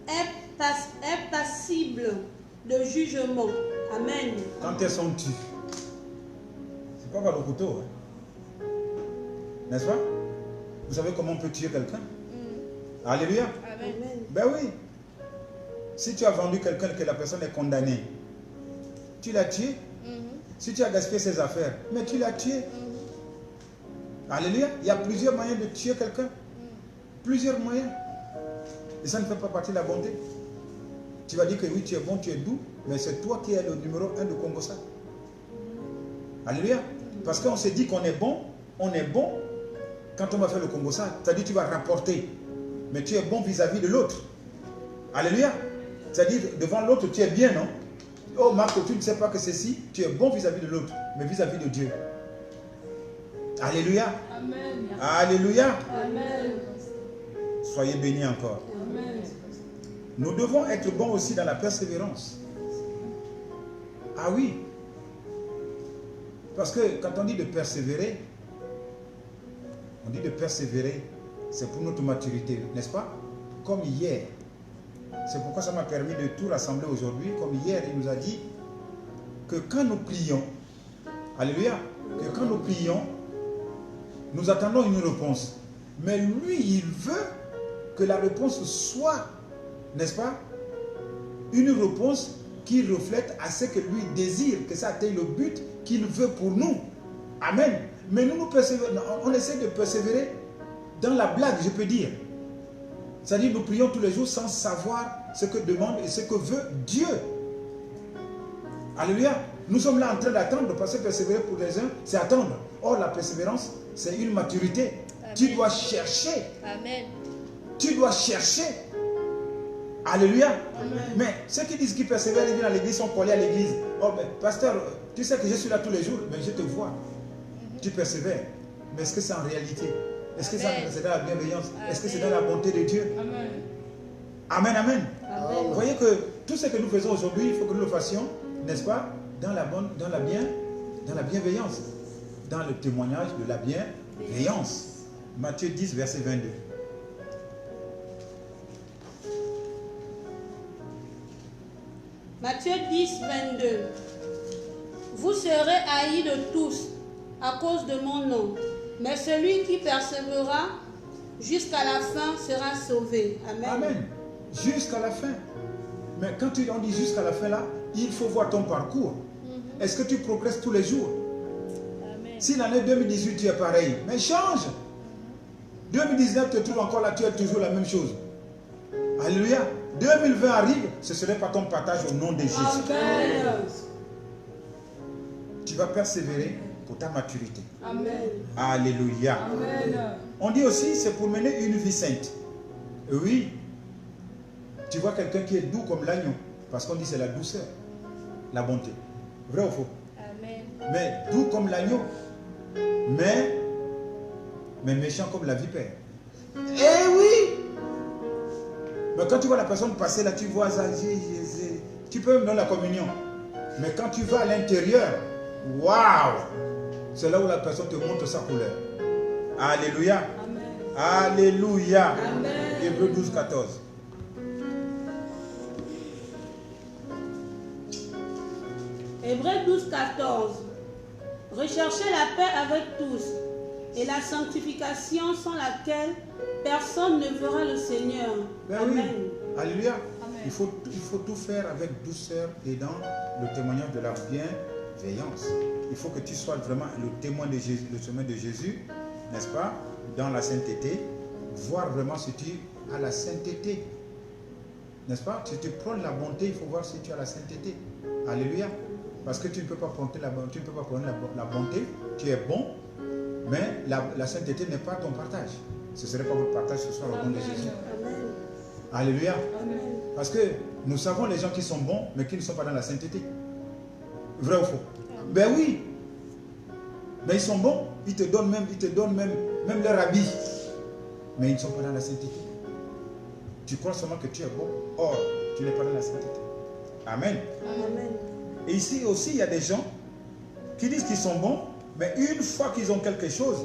est passible de jugement. Amen. Quand elles sont tues, c'est pas par le couteau. Hein? N'est-ce pas? Vous savez comment on peut tuer quelqu'un? Alléluia. Amen. Ben oui. Si tu as vendu quelqu'un que la personne est condamnée, tu l'as tué. Si tu as gaspillé ses affaires, mais tu l'as tué. Alléluia. Il y a plusieurs moyens de tuer quelqu'un. Plusieurs moyens. Et ça ne fait pas partie de la bonté. Tu vas dire que oui, tu es bon, tu es doux, mais c'est toi qui es le numéro 1 de Congossa. Alléluia. Parce qu'on s'est dit qu'on est bon quand on va faire le Congossa. C'est-à-dire que tu vas rapporter, mais tu es bon vis-à-vis de l'autre. Alléluia. C'est-à-dire devant l'autre, tu es bien, non? Oh Marc, tu ne sais pas que ceci, tu es bon vis-à-vis de l'autre, mais vis-à-vis de Dieu. Alléluia. Amen. Alléluia. Amen. Soyez bénis encore. Amen. Nous devons être bons aussi dans la persévérance. Ah oui. Parce que quand on dit de persévérer, c'est pour notre maturité, n'est-ce pas? Comme hier. C'est pourquoi ça m'a permis de tout rassembler aujourd'hui. Comme hier, il nous a dit que quand nous prions, alléluia, que quand nous prions, nous attendons une réponse. Mais lui, il veut que la réponse soit, n'est-ce pas, une réponse qui reflète à ce que lui désire, que ça atteigne le but qu'il veut pour nous. Amen. Mais nous persévérons, on essaie de persévérer dans la blague, je peux dire. C'est-à-dire nous prions tous les jours sans savoir ce que demande et ce que veut Dieu. Alléluia. Nous sommes là en train d'attendre, parce que persévérer pour les uns, c'est attendre. Or, la persévérance, c'est une maturité. Amen. Tu dois chercher. Amen. Tu dois chercher. Alléluia. Amen. Mais ceux qui disent qu'ils persévèrent, ils viennent à l'église, sont collés à l'église. Oh, ben, pasteur, tu sais que je suis là tous les jours, mais je te vois. Tu persévères. Mais est-ce que c'est en réalité? Est-ce que c'est dans la bienveillance? Est-ce que c'est dans la bonté de Dieu? Amen. Amen, amen. Amen. Vous voyez que tout ce que nous faisons aujourd'hui, il faut que nous le fassions, n'est-ce pas, dans la bienveillance, dans le témoignage de la bienveillance. Matthieu 10, verset 22. Matthieu 10, 22. Vous serez haïs de tous à cause de mon nom, mais celui qui persévérera jusqu'à la fin sera sauvé. Amen. Amen. Jusqu'à la fin. Mais quand on dit jusqu'à la fin là, il faut voir ton parcours. Est-ce que tu progresses tous les jours? Amen. Si l'année 2018 tu es pareil, mais change. 2019 te trouve encore là, tu es toujours la même chose. Alléluia. 2020 arrive, ce ne serait pas ton partage au nom de Jésus. Amen. Tu vas persévérer pour ta maturité. Amen. Alléluia. Amen. On dit aussi, c'est pour mener une vie sainte. Et oui, tu vois quelqu'un qui est doux comme l'agneau, parce qu'on dit c'est la douceur, la bonté. Vrai ou faux? Amen. Mais doux comme l'agneau, mais méchant comme la vipère. Eh oui! Mais quand tu vois la personne passer là, tu vois ça, tu peux même donner la communion. Mais quand tu vas à l'intérieur, waouh! C'est là où la personne te montre sa couleur. Alléluia. Amen. Alléluia. Amen. Hébreux 12, 14. Hébreux 12, 14. Recherchez la paix avec tous et la sanctification sans laquelle personne ne verra le Seigneur. Ben Amen. oui. Alléluia. Amen. Il faut tout faire avec douceur et dans le témoignage de la bienveillance. Il faut que tu sois vraiment le témoin de Jésus, le chemin de Jésus, n'est-ce pas, dans la sainteté, voir vraiment si tu as la sainteté. N'est-ce pas? Si tu prônes la bonté, il faut voir si tu as la sainteté. Alléluia. Parce que tu ne peux pas prôner la bonté, tu es bon, mais la sainteté n'est pas ton partage. Ce ne serait pas votre partage ce soir au nom de Jésus. Amen. Alléluia. Amen. Parce que nous savons les gens qui sont bons, mais qui ne sont pas dans la sainteté. Vrai ou faux? Ben oui. Mais ils sont bons, ils te donnent même leur habit. Mais ils ne sont pas dans la sainteté. Tu crois seulement que tu es bon, or tu n'es pas dans la sainteté. Amen. Amen. Et ici aussi, il y a des gens qui disent qu'ils sont bons, mais une fois qu'ils ont quelque chose,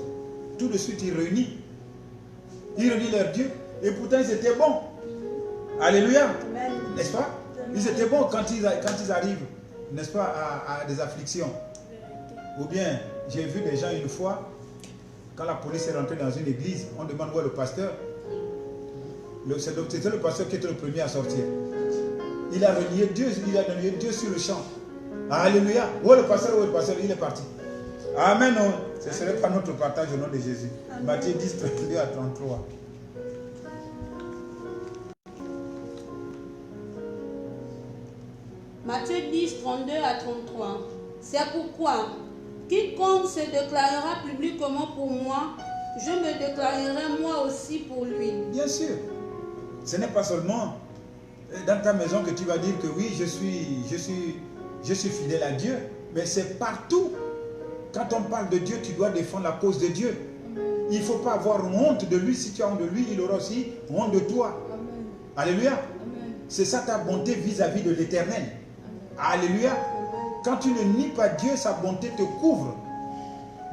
tout de suite ils renient. Ils renient leur Dieu, et pourtant ils étaient bons. Alléluia. Amen. N'est-ce pas? Ils étaient bons quand ils arrivent, n'est-ce pas, à des afflictions. Ou bien, j'ai vu des gens une fois, quand la police est rentrée dans une église, on demande où est le pasteur. C'était le pasteur qui était le premier à sortir. Il a renié Dieu, sur le champ. Alléluia. Où est le pasteur? Où est le pasteur? Il est parti. Amen. Non. Ce ne serait pas notre partage au nom de Jésus. Amen. Matthieu 10, 32 à 33. Matthieu 10, 32 à 33. C'est pourquoi, quiconque se déclarera publiquement pour moi, je me déclarerai moi aussi pour lui. Bien sûr. Ce n'est pas seulement dans ta maison que tu vas dire que oui, je suis fidèle à Dieu, mais c'est partout. Quand on parle de Dieu, tu dois défendre la cause de Dieu. Il ne faut pas avoir honte de lui. Si tu as honte de lui, il aura aussi honte de toi. Amen. Alléluia. Amen. C'est ça ta bonté vis-à-vis de l'Éternel. Alléluia. Quand tu ne nies pas Dieu, sa bonté te couvre.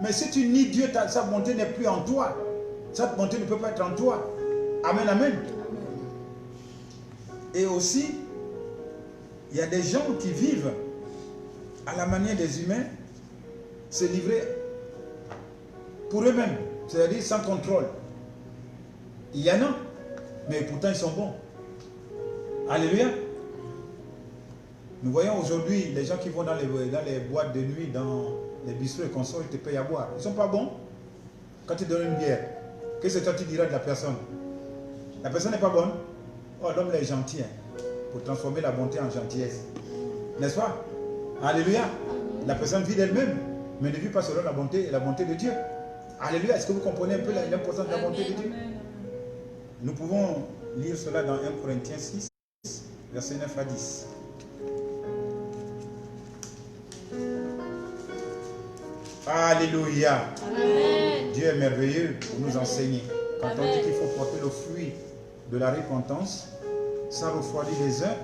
Mais si tu nies Dieu, sa bonté n'est plus en toi. Sa bonté ne peut pas être en toi. Amen, amen. Et aussi, il y a des gens qui vivent à la manière des humains, se livrer pour eux-mêmes, c'est-à-dire sans contrôle. Il y en a, mais pourtant ils sont bons. Alléluia. Nous voyons aujourd'hui les gens qui vont dans les boîtes de nuit, dans les bistrots et consorts, ils te payent à boire. Ils ne sont pas bons. Quand tu donnes une bière, qu'est-ce que toi tu diras de la personne? La personne n'est pas bonne. Oh, l'homme est gentil, hein, pour transformer la bonté en gentillesse. N'est-ce pas? Alléluia. La personne vit d'elle-même, mais ne vit pas selon la bonté et la bonté de Dieu. Alléluia. Est-ce que vous comprenez un peu l'importance de la bonté de Dieu? Amen. Nous pouvons lire cela dans 1 Corinthiens 6, versets 9 à 10. Alléluia. Amen. Dieu est merveilleux pour nous enseigner. Quand on Amen. dit qu'il faut porter le fruit de la repentance, ça refroidit les uns,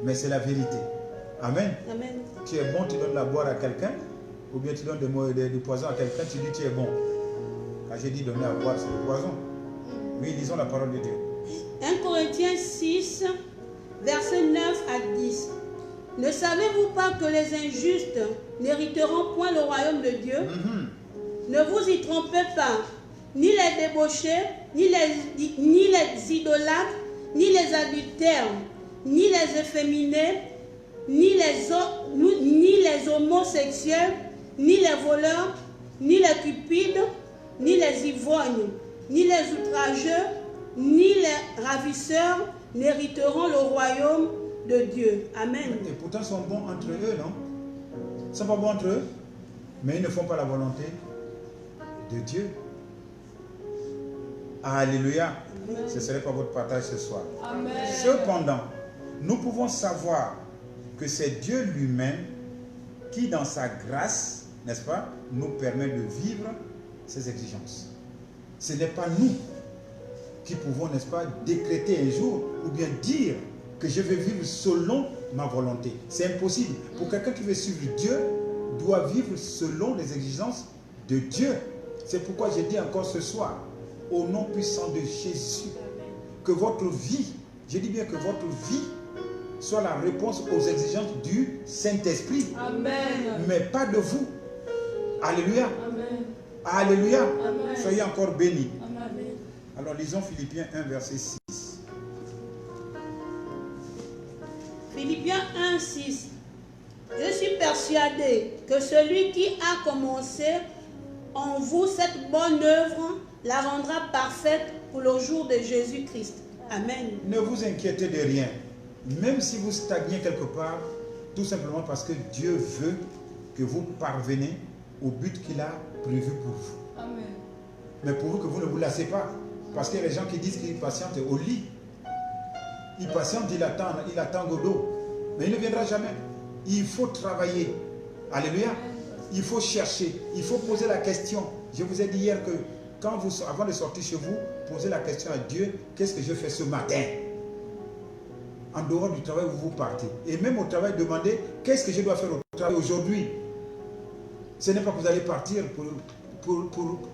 mais c'est la vérité. Amen. Amen. Tu es bon, tu donnes la boire à quelqu'un, ou bien tu donnes du poison à quelqu'un, tu dis tu es bon. Quand j'ai dit donner à boire, c'est le poison. Oui, lisons la parole de Dieu. 1 Corinthiens 6, versets 9 à 10. Ne savez-vous pas que les injustes n'hériteront point le royaume de Dieu? Ne vous y trompez pas, ni les débauchés, ni les idolâtres, ni les adultères, ni les efféminés, ni ni les homosexuels, ni les voleurs, ni les cupides, ni les ivrognes, ni les outrageux, ni les ravisseurs n'hériteront le royaume de Dieu. Amen. Et pourtant, ils sont bons entre eux, non? Ils ne sont pas bons entre eux, mais ils ne font pas la volonté de Dieu. Alléluia. Amen. Ce ne serait pas votre partage ce soir. Amen. Cependant, nous pouvons savoir que c'est Dieu lui-même qui, dans sa grâce, n'est-ce pas, nous permet de vivre ses exigences. Ce n'est pas nous qui pouvons, n'est-ce pas, décréter un jour ou bien dire que je vais vivre selon ma volonté. C'est impossible. Pour quelqu'un qui veut suivre Dieu, doit vivre selon les exigences de Dieu. C'est pourquoi j'ai dit encore ce soir, au nom puissant de Jésus, que votre vie, je dis bien que votre vie, soit la réponse aux exigences du Saint-Esprit. Amen. Mais pas de vous. Alléluia. Amen. Alléluia. Amen. Soyez encore bénis. Amen. Alors lisons Philippiens 1, verset 6. Philippiens 1, 6. Je suis persuadé que celui qui a commencé en vous cette bonne œuvre la rendra parfaite pour le jour de Jésus-Christ. Amen. Ne vous inquiétez de rien. Même si vous stagnez quelque part, tout simplement parce que Dieu veut que vous parvenez au but qu'il a prévu pour vous. Amen. Mais pour vous que vous ne vous lassez pas. Parce qu'il y a des gens qui disent qu'ils patientent au lit. Ils patientent, il attend Godot. Mais il ne viendra jamais. Il faut travailler. Alléluia. Il faut chercher. Il faut poser la question. Je vous ai dit hier que avant de sortir chez vous, posez la question à Dieu, qu'est-ce que je fais ce matin? En dehors du travail où vous partez. Et même au travail, demandez, qu'est-ce que je dois faire au travail aujourd'hui? Ce n'est pas que vous allez partir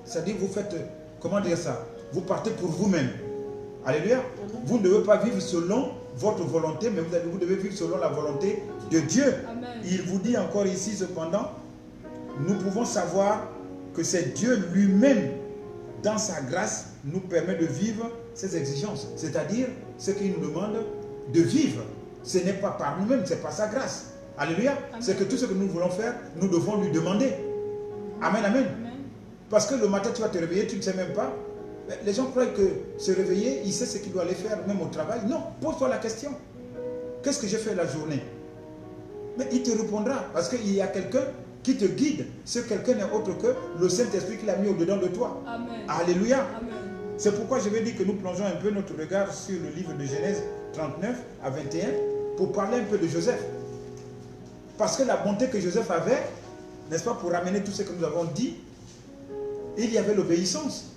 c'est-à-dire vous faites, comment dire ça? Vous partez pour vous-même. Alléluia. Vous ne devez pas vivre selon votre volonté, mais vous devez vivre selon la volonté de Dieu. Amen. Il vous dit encore ici, cependant, nous pouvons savoir que c'est Dieu lui-même, dans sa grâce, nous permet de vivre ses exigences. C'est-à-dire, ce qu'il nous demande de vivre. Ce n'est pas par nous-mêmes, ce n'est pas sa grâce. Alléluia. C'est que tout ce que nous voulons faire, nous devons lui demander. Amen, amen. Amen. Parce que le matin, tu vas te réveiller, tu ne sais même pas. Les gens croient que se réveiller, il sait ce qu'il doit aller faire, même au travail. Non, pose-toi la question. Qu'est-ce que j'ai fait la journée? Mais il te répondra, parce qu'il y a quelqu'un qui te guide. Ce quelqu'un n'est autre que le Saint-Esprit qu'il a mis au-dedans de toi. Amen. Alléluia. Amen. C'est pourquoi je vais dire que nous plongeons un peu notre regard sur le livre de Genèse 39 à 21 pour parler un peu de Joseph. Parce que la bonté que Joseph avait, n'est-ce pas, pour ramener tout ce que nous avons dit, il y avait l'obéissance.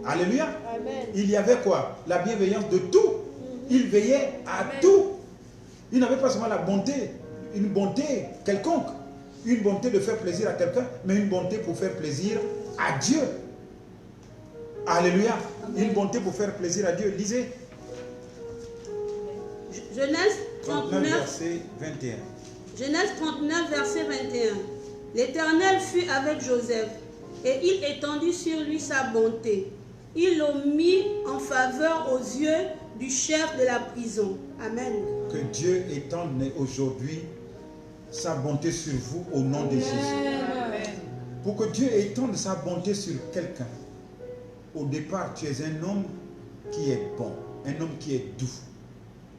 Alléluia. Amen. Il y avait quoi? La bienveillance de tout. Il veillait à Amen. tout. Il n'avait pas seulement la bonté, une bonté quelconque, une bonté de faire plaisir à quelqu'un, mais une bonté pour faire plaisir à Dieu. Alléluia. Amen. Une bonté pour faire plaisir à Dieu. Lisez. Genèse 39, 39, verset 21. Genèse 39, verset 21. L'Éternel fut avec Joseph, et il étendit sur lui sa bonté. Il le mit en faveur aux yeux du chef de la prison. Amen. Que Dieu étende aujourd'hui sa bonté sur vous au nom de Jésus. Amen. Pour que Dieu étende sa bonté sur quelqu'un, au départ, tu es un homme qui est bon, un homme qui est doux,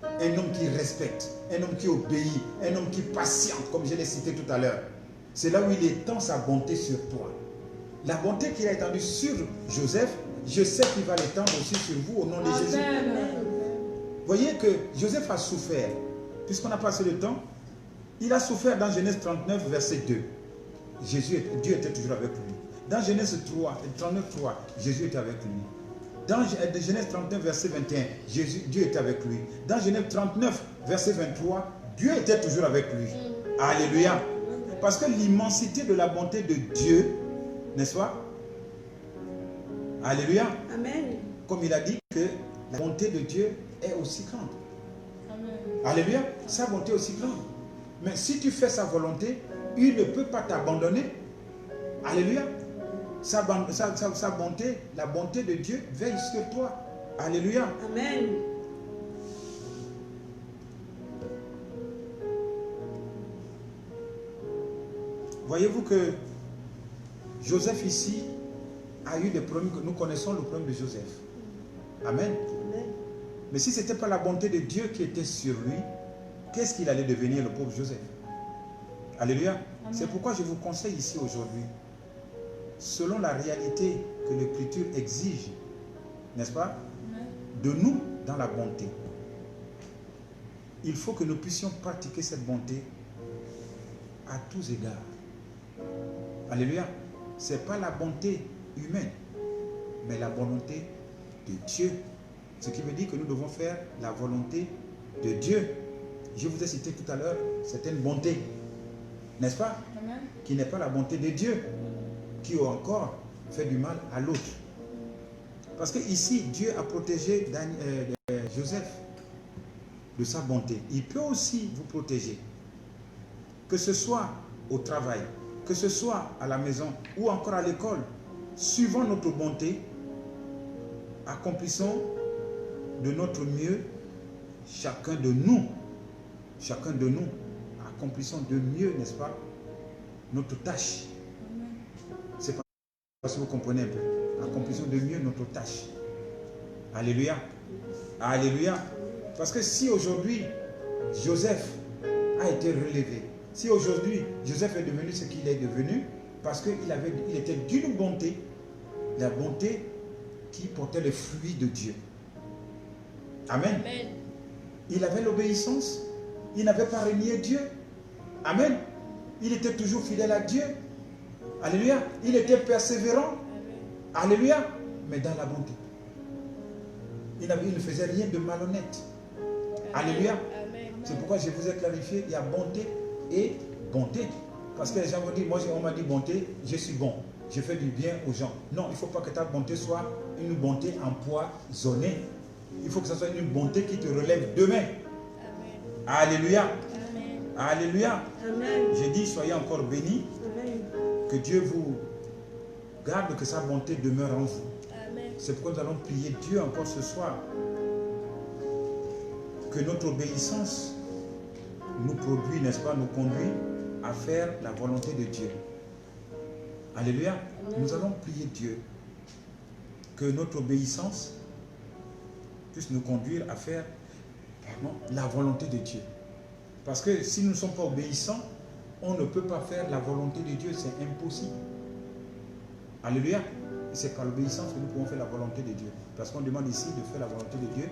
un homme qui respecte, un homme qui obéit, un homme qui patiente, comme je l'ai cité tout à l'heure. C'est là où il étend sa bonté sur toi. La bonté qu'il a étendue sur Joseph, je sais qu'il va l'étendre aussi sur vous au nom de Jésus. Amen. Voyez que Joseph a souffert. Puisqu'on a passé le temps, il a souffert dans Genèse 39, verset 2. Dieu était toujours avec lui. Dans Genèse 39, 3, Jésus était avec lui. Dans Genèse 39, verset 21, Dieu était avec lui. Dans Genèse 39, verset 23, Dieu était toujours avec lui. Alléluia. Parce que l'immensité de la bonté de Dieu, n'est-ce pas? Alléluia. Amen. Comme il a dit que la bonté de Dieu est aussi grande. Amen. Alléluia. Sa bonté est aussi grande. Mais si tu fais sa volonté, il ne peut pas t'abandonner. Alléluia. Sa bonté, la bonté de Dieu veille sur toi. Alléluia. Amen. Voyez-vous que Joseph ici a eu des problèmes, que nous connaissons le problème de Joseph. Amen. Mais si ce n'était pas la bonté de Dieu qui était sur lui, qu'est-ce qu'il allait devenir, le pauvre Joseph? Alléluia. C'est pourquoi je vous conseille ici aujourd'hui, selon la réalité que l'Écriture exige, n'est-ce pas, de nous dans la bonté. Il faut que nous puissions pratiquer cette bonté à tous égards. Alléluia. Ce n'est pas la bonté humaine, mais la volonté de Dieu. Ce qui veut dire que nous devons faire la volonté de Dieu. Je vous ai cité tout à l'heure certaines bontés, n'est-ce pas? Amen. Qui n'est pas la bonté de Dieu, qui encore fait du mal à l'autre. Parce que ici, Dieu a protégé Joseph de sa bonté. Il peut aussi vous protéger. Que ce soit au travail, que ce soit à la maison ou encore à l'école, suivant notre bonté, accomplissons de notre mieux, chacun de nous, accomplissons de mieux, n'est-ce pas, notre tâche. C'est pas si vous comprenez un peu. Accomplissons de mieux notre tâche. Alléluia. Alléluia. Parce que si aujourd'hui, Joseph a été relevé, si aujourd'hui, Joseph est devenu ce qu'il est devenu, parce qu'il était d'une bonté, la bonté qui portait les fruits de Dieu. Amen. Amen. Il avait l'obéissance, il n'avait pas renié Dieu. Amen. Il était toujours fidèle à Dieu. Alléluia. Il était persévérant. Alléluia. Mais dans la bonté. Il ne faisait rien de malhonnête. Alléluia. C'est pourquoi je vous ai clarifié, il y a bonté et bonté. Parce que les gens vont dire, moi on m'a dit bonté, je suis bon. Je fais du bien aux gens. Non, il ne faut pas que ta bonté soit une bonté empoisonnée. Il faut que ce soit une bonté qui te relève demain. Amen. Alléluia. Amen. Alléluia. Amen. Je dis, soyez encore bénis. Amen. Que Dieu vous garde, que sa bonté demeure en vous. C'est pourquoi nous allons prier Dieu encore ce soir. Que notre obéissance nous produit, n'est-ce pas, nous conduit à faire la volonté de Dieu. Alléluia. Amen. Nous allons prier Dieu. Que notre obéissance puisse nous conduire à faire la volonté de Dieu. Parce que si nous ne sommes pas obéissants, on ne peut pas faire la volonté de Dieu, c'est impossible. Alléluia. C'est par l'obéissance que nous pouvons faire la volonté de Dieu. Parce qu'on demande ici de faire la volonté de Dieu,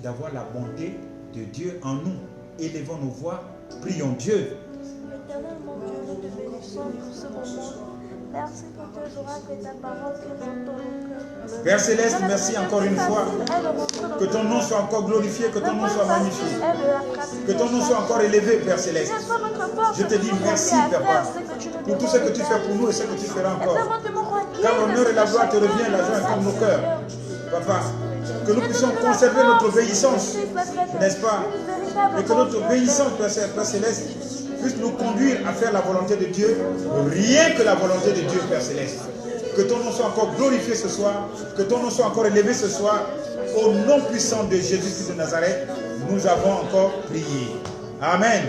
d'avoir la bonté de Dieu en nous. Élevons nos voix, prions Dieu. Éternel mon Dieu, nous te bénissons pour ce moment. Merci pour tes oracles et ta parole qui rentre dans nos cœurs. Père Céleste, merci encore une fois. Que ton nom soit encore glorifié, que ton nom soit magnifié. Que ton nom soit encore élevé, Père Céleste. Je te dis merci, Papa, pour tout ce que tu fais pour nous et ce que tu feras encore. Car l'honneur et la gloire te reviennent, la joie comme nos cœurs. Papa, que nous puissions conserver notre obéissance, n'est-ce pas? Et que notre obéissance, Père Céleste, puisse nous conduire à faire la volonté de Dieu, rien que la volonté de Dieu, Père Céleste. Que ton nom soit encore glorifié ce soir, que ton nom soit encore élevé ce soir. Au nom puissant de Jésus-Christ de Nazareth, nous avons encore prié. Amen.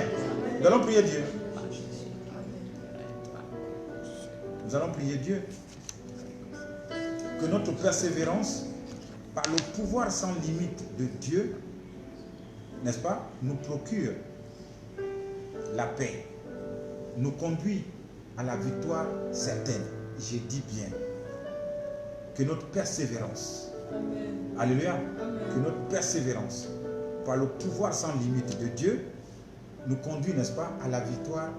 Nous allons prier Dieu. Nous allons prier Dieu. Que notre persévérance, par le pouvoir sans limite de Dieu, n'est-ce pas, nous procure la paix, nous conduit à la victoire certaine. Je dis bien que notre persévérance, Amen. Alléluia, Amen. Que notre persévérance, par le pouvoir sans limite de Dieu, nous conduit, n'est-ce pas, à la victoire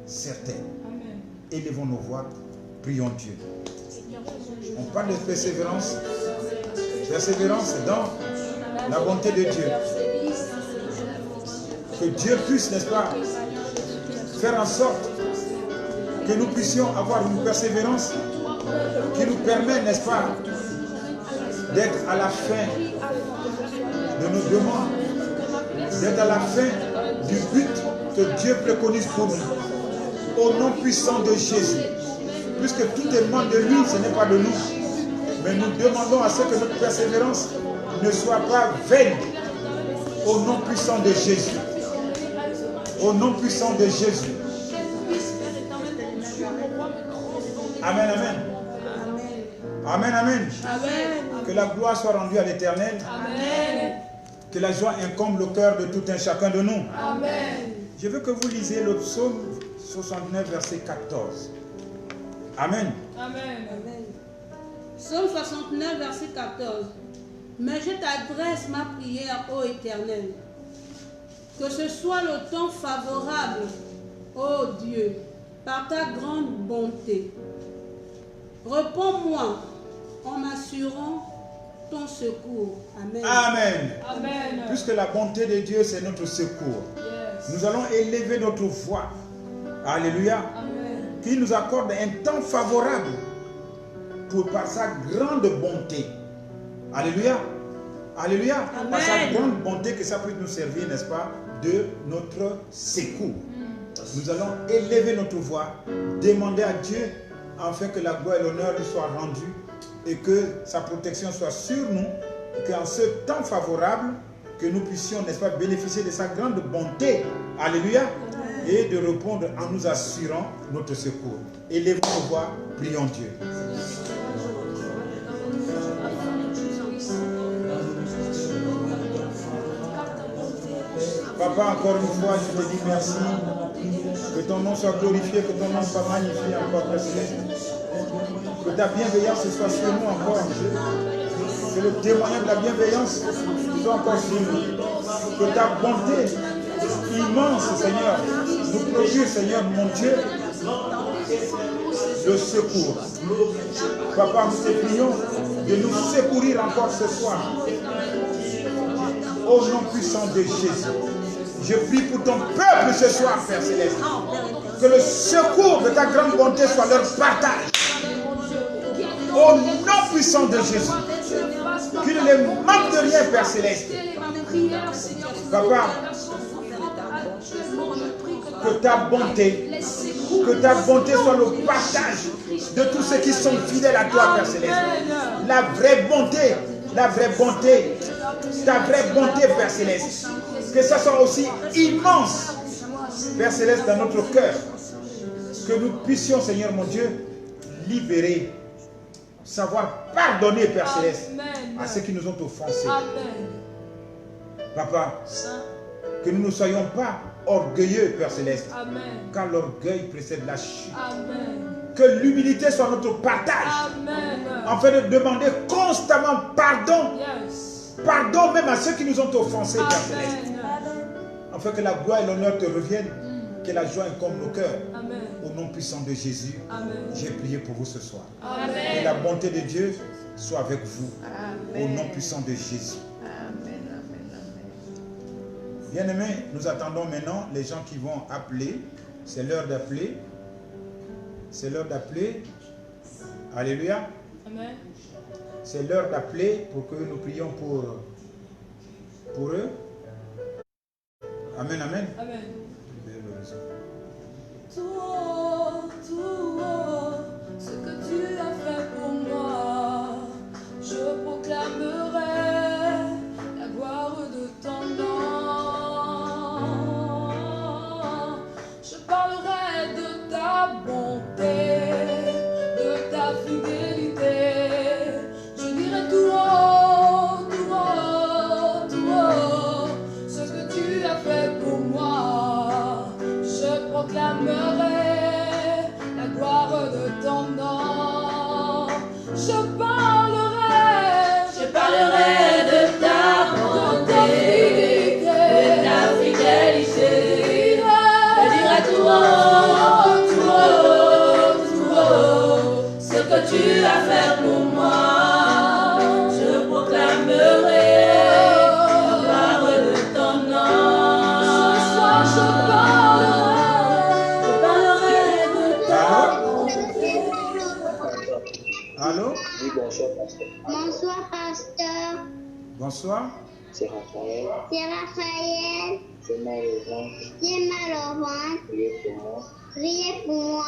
certaine. Amen. Élevons nos voix, prions Dieu. On parle de persévérance. Persévérance dans la bonté de Dieu. Que Dieu puisse, n'est-ce pas, faire en sorte que nous puissions avoir une persévérance qui nous permet, n'est-ce pas, d'être à la fin de nos demandes, d'être à la fin du but que Dieu préconise pour nous. Au nom puissant de Jésus. Puisque tout émane de lui, ce n'est pas de nous. Mais nous demandons à ce que notre persévérance ne soit pas vaine. Au nom puissant de Jésus. Au nom puissant de Jésus. Amen, amen. Amen. Que la gloire soit rendue à l'Éternel. Amen. Que la joie incombe le cœur de tout un chacun de nous. Amen. Je veux que vous lisiez le psaume 69, verset 14. Amen. Amen. Psaume 69, verset 14. Mais je t'adresse ma prière, ô Éternel. Que ce soit le temps favorable, ô Dieu, par ta grande bonté. Réponds-moi en m'assurant ton secours. Amen. Amen. Amen. Puisque la bonté de Dieu, c'est notre secours. Yes. Nous allons élever notre voix. Alléluia. Amen. Qu'il nous accorde un temps favorable par sa grande bonté. Alléluia. Alléluia. Amen. Par sa grande bonté, que ça puisse nous servir, n'est-ce pas, de notre secours. Nous allons élever notre voix, demander à Dieu afin que la gloire et l'honneur lui soient rendus et que sa protection soit sur nous, et qu'en ce temps favorable, que nous puissions, n'est-ce pas, bénéficier de sa grande bonté. Alléluia. Et de répondre en nous assurant notre secours. Élevons nos voix, prions Dieu. Papa, encore une fois, je te dis merci. Que ton nom soit glorifié, que ton nom soit magnifié encore, Père Céleste. Que ta bienveillance soit sur nous encore, Dieu. Que le témoignage de la bienveillance soit encore sur nous. Que ta bonté immense, Seigneur, nous procure, Seigneur, mon Dieu, le secours. Papa, nous te prions de nous secourir encore ce soir. Au nom puissant de Jésus. Je prie pour ton peuple ce soir, Père Céleste. Que le secours de ta grande bonté soit leur partage. Au nom puissant de Jésus. Qu'il ne les manque de rien, Père Céleste. Papa, que ta bonté soit le partage de tous ceux qui sont fidèles à toi, Père Céleste. La vraie bonté, ta vraie bonté, Père Céleste. Que ça soit aussi immense, Père Céleste, dans notre cœur. Que nous puissions, Seigneur mon Dieu, libérer, savoir pardonner, Père Céleste, à ceux qui nous ont offensés. Papa, que nous ne soyons pas orgueilleux, Père Céleste, car l'orgueil précède la chute. Que l'humilité soit notre partage, afin de demander constamment pardon. Pardon même à ceux qui nous ont offensés, Père Céleste. Afin que la gloire et l'honneur te reviennent, que la joie incombe nos cœurs. Au nom puissant de Jésus, j'ai prié pour vous ce soir. Que la bonté de Dieu soit avec vous. Au nom puissant de Jésus. Bien-aimés, nous attendons maintenant les gens qui vont appeler. C'est l'heure d'appeler. C'est l'heure d'appeler. Alléluia. Amen. C'est l'heure d'appeler pour que nous prions pour eux. Amen, amen. Amen. Tout haut, ce que tu as fait pour moi, je proclamerai la gloire de ton nom. Je parlerai de ta bonté, de ta fidélité. Je dirai tout haut, ce que tu as fait pour moi. Je proclamerai la gloire de ton nom. Je parlerai de ta bonté, de ta fidélité. Je dirai tout haut, ce que tu as fait pour moi. Je proclamerai la gloire de ton nom. Ce soir je parlerai de ta bonté. Allô? Oui, bonsoir, pasteur. Bonsoir, pasteur. Bonsoir. C'est Raphaël. C'est Raphaël. J'ai mal au ventre. J'ai mal au ventre. Priez pour moi. Priez pour moi.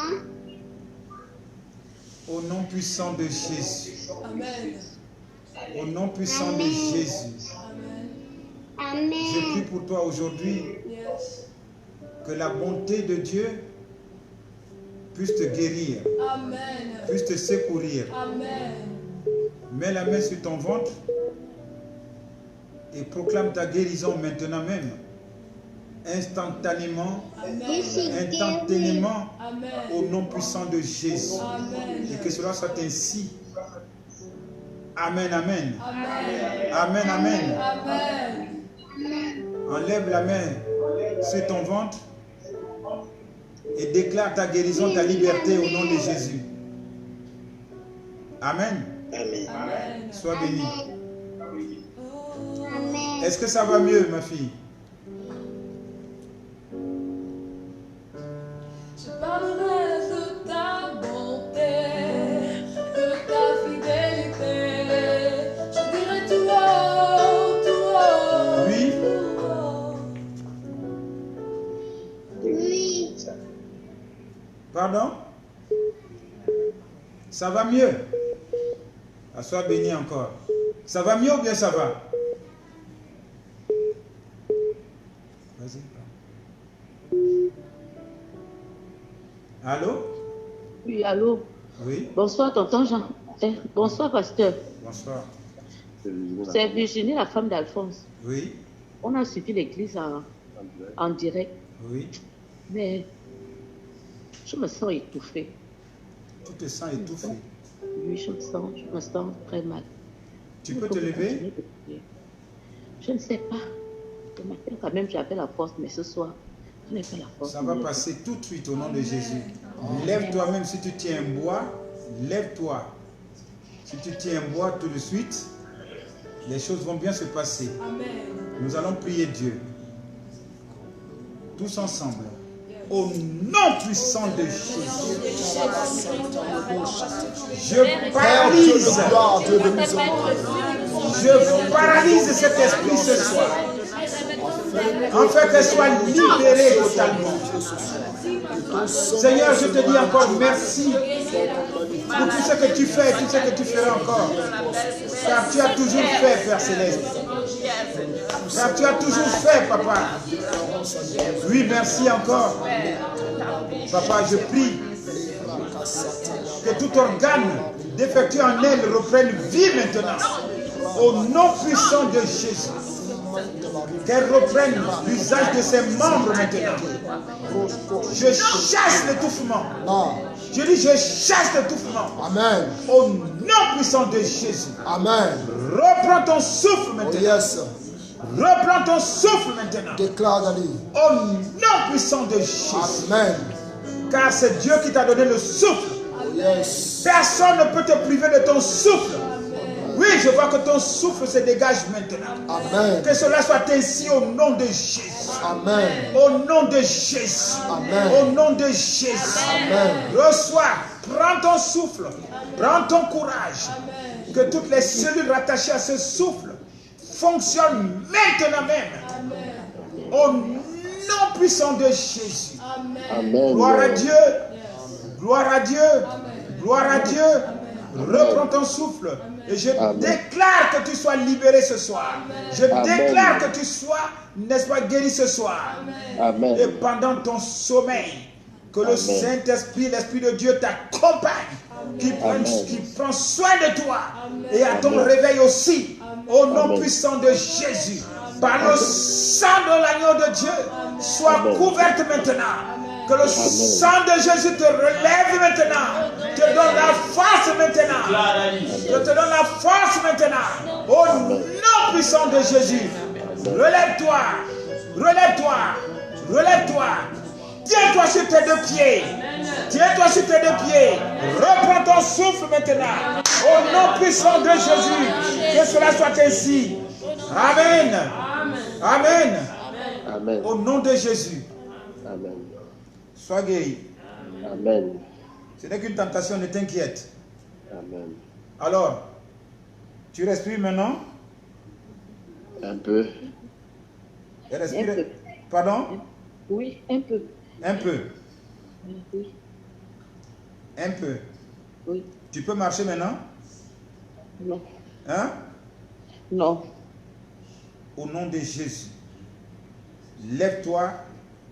Au nom puissant de Jésus. Amen. Au nom puissant de Jésus. Amen. Je prie Amen. pour toi aujourd'hui Yes. que la bonté de Dieu puisse te guérir, Amen. puisse te secourir. Amen. Mets la main sur ton ventre et proclame ta guérison maintenant même. Instantanément, instantanément, au nom puissant de Jésus. Et que cela soit ainsi. Amen, amen. Amen, amen. Enlève la main sur ton ventre et déclare ta guérison, ta liberté au nom de Jésus. Amen. Amen. Sois béni. Amen. Est-ce que ça va mieux, ma fille? Je parlerai de ta bonté, de ta fidélité. Je dirai tout haut, tout haut. Oui. Tout haut. Oui. Pardon? Ça va mieux? Ah, sois béni encore. Ça va mieux ou bien ça va? Vas-y. Allô? Oui, allô? Oui. Bonsoir, tonton Jean. Bonsoir, pasteur. Bonsoir. C'est Virginie, la femme d'Alphonse. Oui. On a suivi l'église en direct, Oui. mais je me sens étouffée. Tu te sens étouffé. Oui, je me sens très mal. Tu peux te lever? Je ne sais pas. Ce matin, quand même, j'avais la force, mais ce soir, je n'ai pas la force. Ça va passer tout de suite au nom de Jésus. Lève-toi même si tu tiens un bois. Lève-toi. Si tu tiens un bois tout de suite, les choses vont bien se passer. Nous allons prier Dieu. Tous ensemble. Au nom puissant de Jésus. Je paralyse. Je paralyse cet esprit ce soir. Afin qu'elle soit libérée totalement. Seigneur, je te dis encore merci pour tout ce que tu fais, tout ce que tu feras encore. Car tu as toujours fait, Père Céleste. Car tu as toujours fait, Papa. Oui, merci encore. Papa, je prie que tout organe défectueux en elle reprenne vie maintenant. Au nom puissant de Jésus. Qu'elle reprenne l'usage de ses membres maintenant. Je chasse l'étouffement. Je dis, je chasse l'étouffement. Amen. Au nom puissant de Jésus. Amen. Reprends ton souffle Oh maintenant. yes. Reprends ton souffle maintenant. Déclare, Dali. Au nom puissant de Jésus. Amen. Car c'est Dieu qui t'a donné le souffle. Oh yes. Personne ne peut te priver de ton souffle. Oui, je vois que ton souffle se dégage maintenant. Amen. Que cela soit ainsi au nom de Jésus. Amen. Au nom de Jésus. Amen. Au nom de Jésus. Amen. Reçois, prends ton souffle, prends ton courage. Que toutes les cellules rattachées à ce souffle fonctionnent maintenant même. Au nom puissant de Jésus. Amen. Gloire à Dieu. Gloire à Dieu. Gloire à Dieu. Reprends ton souffle. Et je déclare que tu sois libéré ce soir. Je déclare que tu sois, n'est-ce pas, guéri ce soir. Amen. Et pendant ton sommeil, que le Saint-Esprit, l'Esprit de Dieu t'accompagne, qui prend soin de toi. Et à ton réveil aussi, au nom puissant de Jésus, par le sang de l'agneau de Dieu, sois couverte maintenant. Que le sang de Jésus te relève maintenant. Te donne la force maintenant. Je te donne la force maintenant. Au nom puissant de Jésus. Relève-toi. Relève-toi. Relève-toi. Tiens-toi sur tes deux pieds. Tiens-toi sur tes deux pieds. Reprends ton souffle maintenant. Au nom puissant de Jésus. Que cela soit ainsi. Amen. Amen. Amen. Au nom de Jésus. Amen. Sois guéri. Amen. Ce n'est qu'une tentation, ne t'inquiète. Amen. Alors, tu respires maintenant? Un peu. Et respire. Un peu. Pardon? Oui, un peu. Un peu. Oui. Un peu. Oui. Tu peux marcher maintenant? Non. Hein? Non. Au nom de Jésus, lève-toi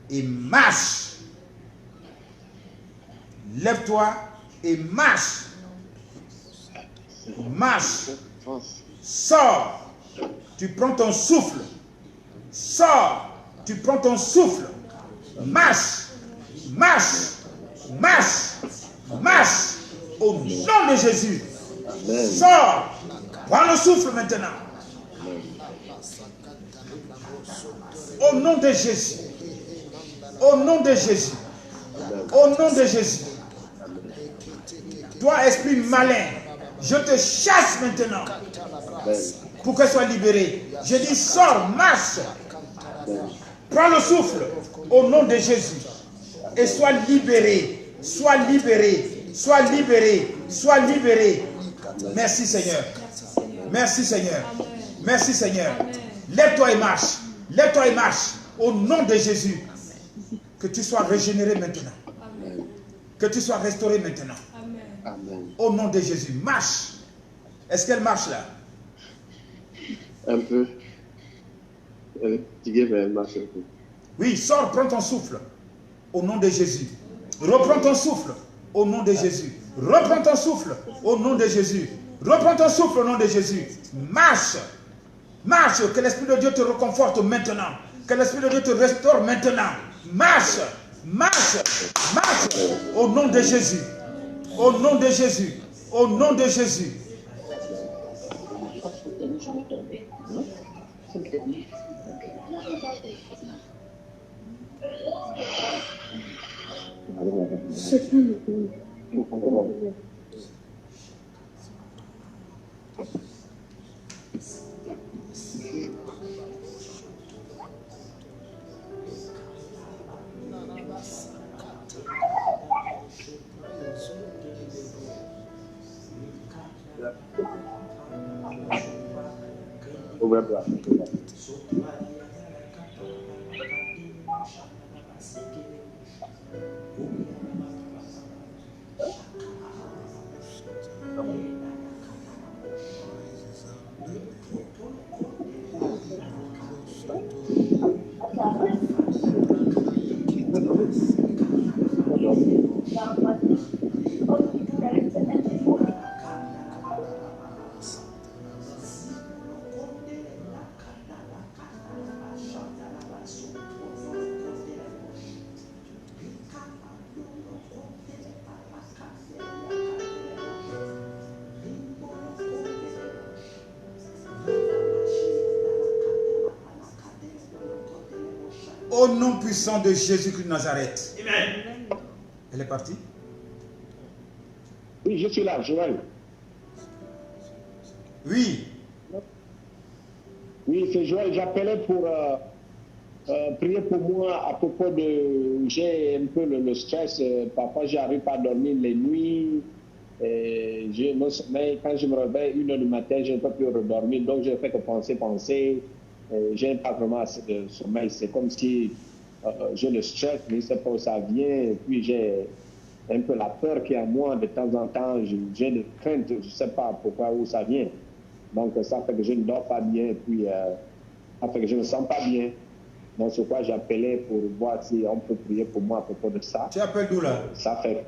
et marche. Lève-toi et marche. marche, sors, tu prends ton souffle, sors, tu prends ton souffle, marche, marche, marche, marche, au nom de Jésus, sors, prends le souffle maintenant, au nom de Jésus, au nom de Jésus, au nom de Jésus. Toi, esprit malin, je te chasse maintenant pour qu'elle soit libérée. Je dis, sors, marche, prends le souffle au nom de Jésus et sois libéré, sois libéré, sois libéré, sois libéré. Merci Seigneur, merci Seigneur, merci Seigneur. Lève-toi et marche, lève-toi et marche au nom de Jésus. Que tu sois régénéré maintenant, que tu sois restauré maintenant. Amen. Au nom de Jésus, marche. Est-ce qu'elle marche là? Un peu. Elle est fatiguée, mais elle marche un peu. Oui, sors, prends ton souffle. Au nom de Jésus. Reprends ton souffle. Au nom de Jésus. Reprends ton souffle. Au nom de Jésus. Reprends ton souffle au nom de Jésus. Marche. Marche. Que l'Esprit de Dieu te reconforte maintenant. Que l'Esprit de Dieu te restaure maintenant. Marche. Marche. Marche. Au nom de Jésus. Au nom de Jésus. Au nom de Jésus. Au nom puissant de Jésus-Christ de Nazareth. Amen. Elle est partie? Oui, je suis là, Joël. Oui. Oui, c'est Joël. J'appelais pour prier pour moi à propos de... J'ai un peu le stress. Parfois, j'arrive pas à dormir les nuits. J'ai mon sommeil. Quand je me réveille 1h du matin, je ne peux plus redormir. Donc, je ne fais que penser. J'ai pas vraiment assez de sommeil. C'est comme si j'ai le stress, mais je ne sais pas où ça vient. Et puis j'ai un peu la peur qui est en moi. De temps en temps, j'ai des craintes. Je ne sais pas pourquoi, où ça vient. Donc ça fait que je ne dors pas bien. Et puis ça fait que je ne me sens pas bien. Donc c'est pourquoi j'appelais pour voir si on peut prier pour moi à propos de ça. Tu appelles d'où là? Ça fait.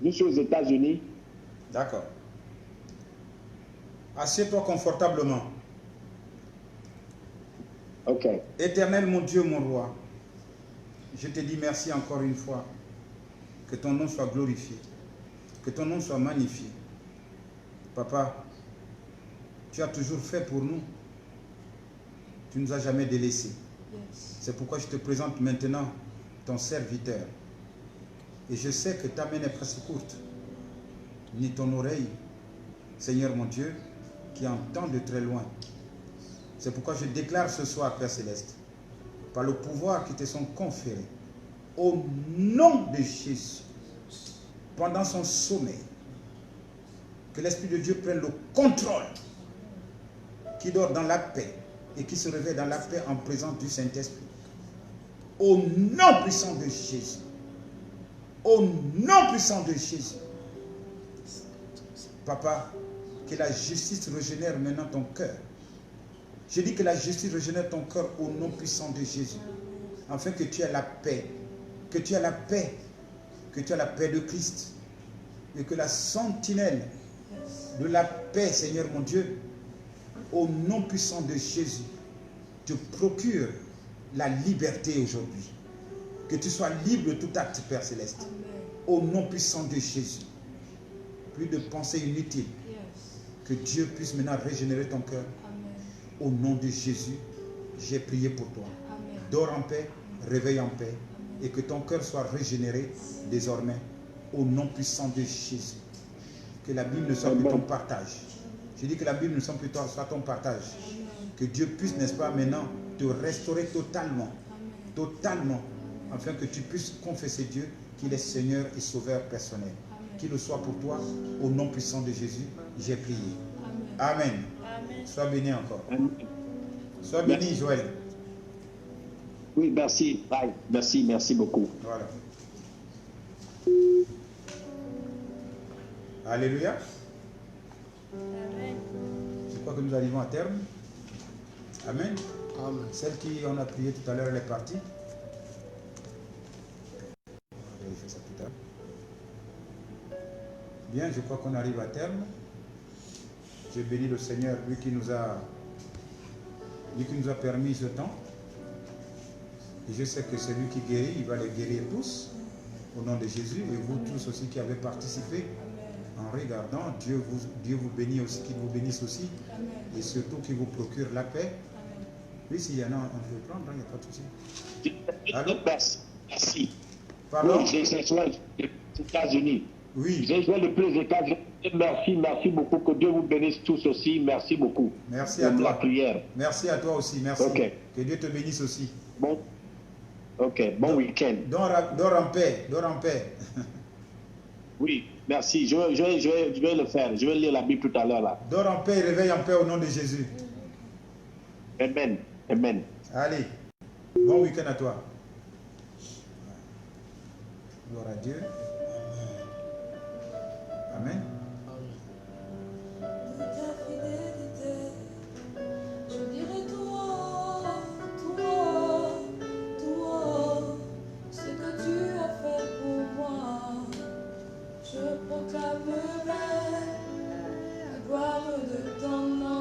Je suis aux États-Unis. D'accord. Assieds-toi confortablement. Ok. Éternel, mon Dieu, mon roi, je te dis merci encore une fois. Que ton nom soit glorifié. Que ton nom soit magnifié. Papa, tu as toujours fait pour nous. Tu ne nous as jamais délaissés. C'est pourquoi je te présente maintenant ton serviteur. Et je sais que ta main n'est pas si courte, ni ton oreille, Seigneur mon Dieu, qui entend de très loin. C'est pourquoi je déclare ce soir, Père Céleste, par le pouvoir qui te sont conférés, au nom de Jésus, pendant son sommeil, que l'Esprit de Dieu prenne le contrôle, qui dort dans la paix et qui se réveille dans la paix en présence du Saint-Esprit. Au nom puissant de Jésus. Au nom puissant de Jésus. Papa, que la justice régénère maintenant ton cœur. Je dis que la justice régénère ton cœur au nom puissant de Jésus. Afin que tu aies la paix. Que tu aies la paix. Que tu aies la paix de Christ. Et que la sentinelle de la paix, Seigneur mon Dieu, au nom puissant de Jésus, te procure la liberté aujourd'hui. Que tu sois libre de tout acte, Père Céleste. Amen. Au nom puissant de Jésus. Plus de pensées inutiles. Yes. Que Dieu puisse maintenant régénérer ton cœur. Amen. Au nom de Jésus, j'ai prié pour toi. Amen. Dors en paix, réveille en paix. Et que ton cœur soit régénéré désormais. Au nom puissant de Jésus. Que la Bible ne soit plus ton partage. Je dis que la Bible ne soit plus soit ton partage. Que Dieu puisse, n'est-ce pas, maintenant te restaurer totalement. Totalement. Afin que tu puisses confesser Dieu qu'il est Seigneur et Sauveur personnel. Qu'il le soit pour toi, au nom puissant de Jésus, j'ai prié. Amen. Amen. Sois béni encore. Amen. Sois béni, Joël. Oui, merci. Bye. Merci, merci beaucoup. Voilà. Alléluia. Amen. Je crois que nous arrivons à terme. Amen. Amen. Celle qui on a prié tout à l'heure, elle est partie. On va vérifier ça tout à l'heure. Bien, je crois qu'on arrive à terme. Je bénis le Seigneur, lui qui nous a permis ce temps. Et je sais que celui qui guérit, il va les guérir tous, au nom de Jésus. Et vous tous aussi qui avez participé, en regardant, Dieu vous bénit aussi, qu'il vous bénisse aussi. Amen. Et surtout qu'il vous procure la paix. Amen. Oui, s'il y en a, on peut prendre, il n'y a pas de souci. Allô? Merci. Pardon? Oui, j'ai joint les États-Unis. Oui. J'ai joint le plus des États-Unis. Merci, merci beaucoup. Que Dieu vous bénisse tous aussi. Merci beaucoup. Merci à pour la toi. prière. Merci à toi aussi, merci. Ok. Que Dieu te bénisse aussi. Bon. Ok, bon week-end. Dors en paix, dors en paix. Oui, merci. Je vais le faire. Je vais lire la Bible tout à l'heure là. Dors en paix et réveille en paix au nom de Jésus. Amen. Amen. Allez, bon week-end à toi. Gloire à Dieu. Amen.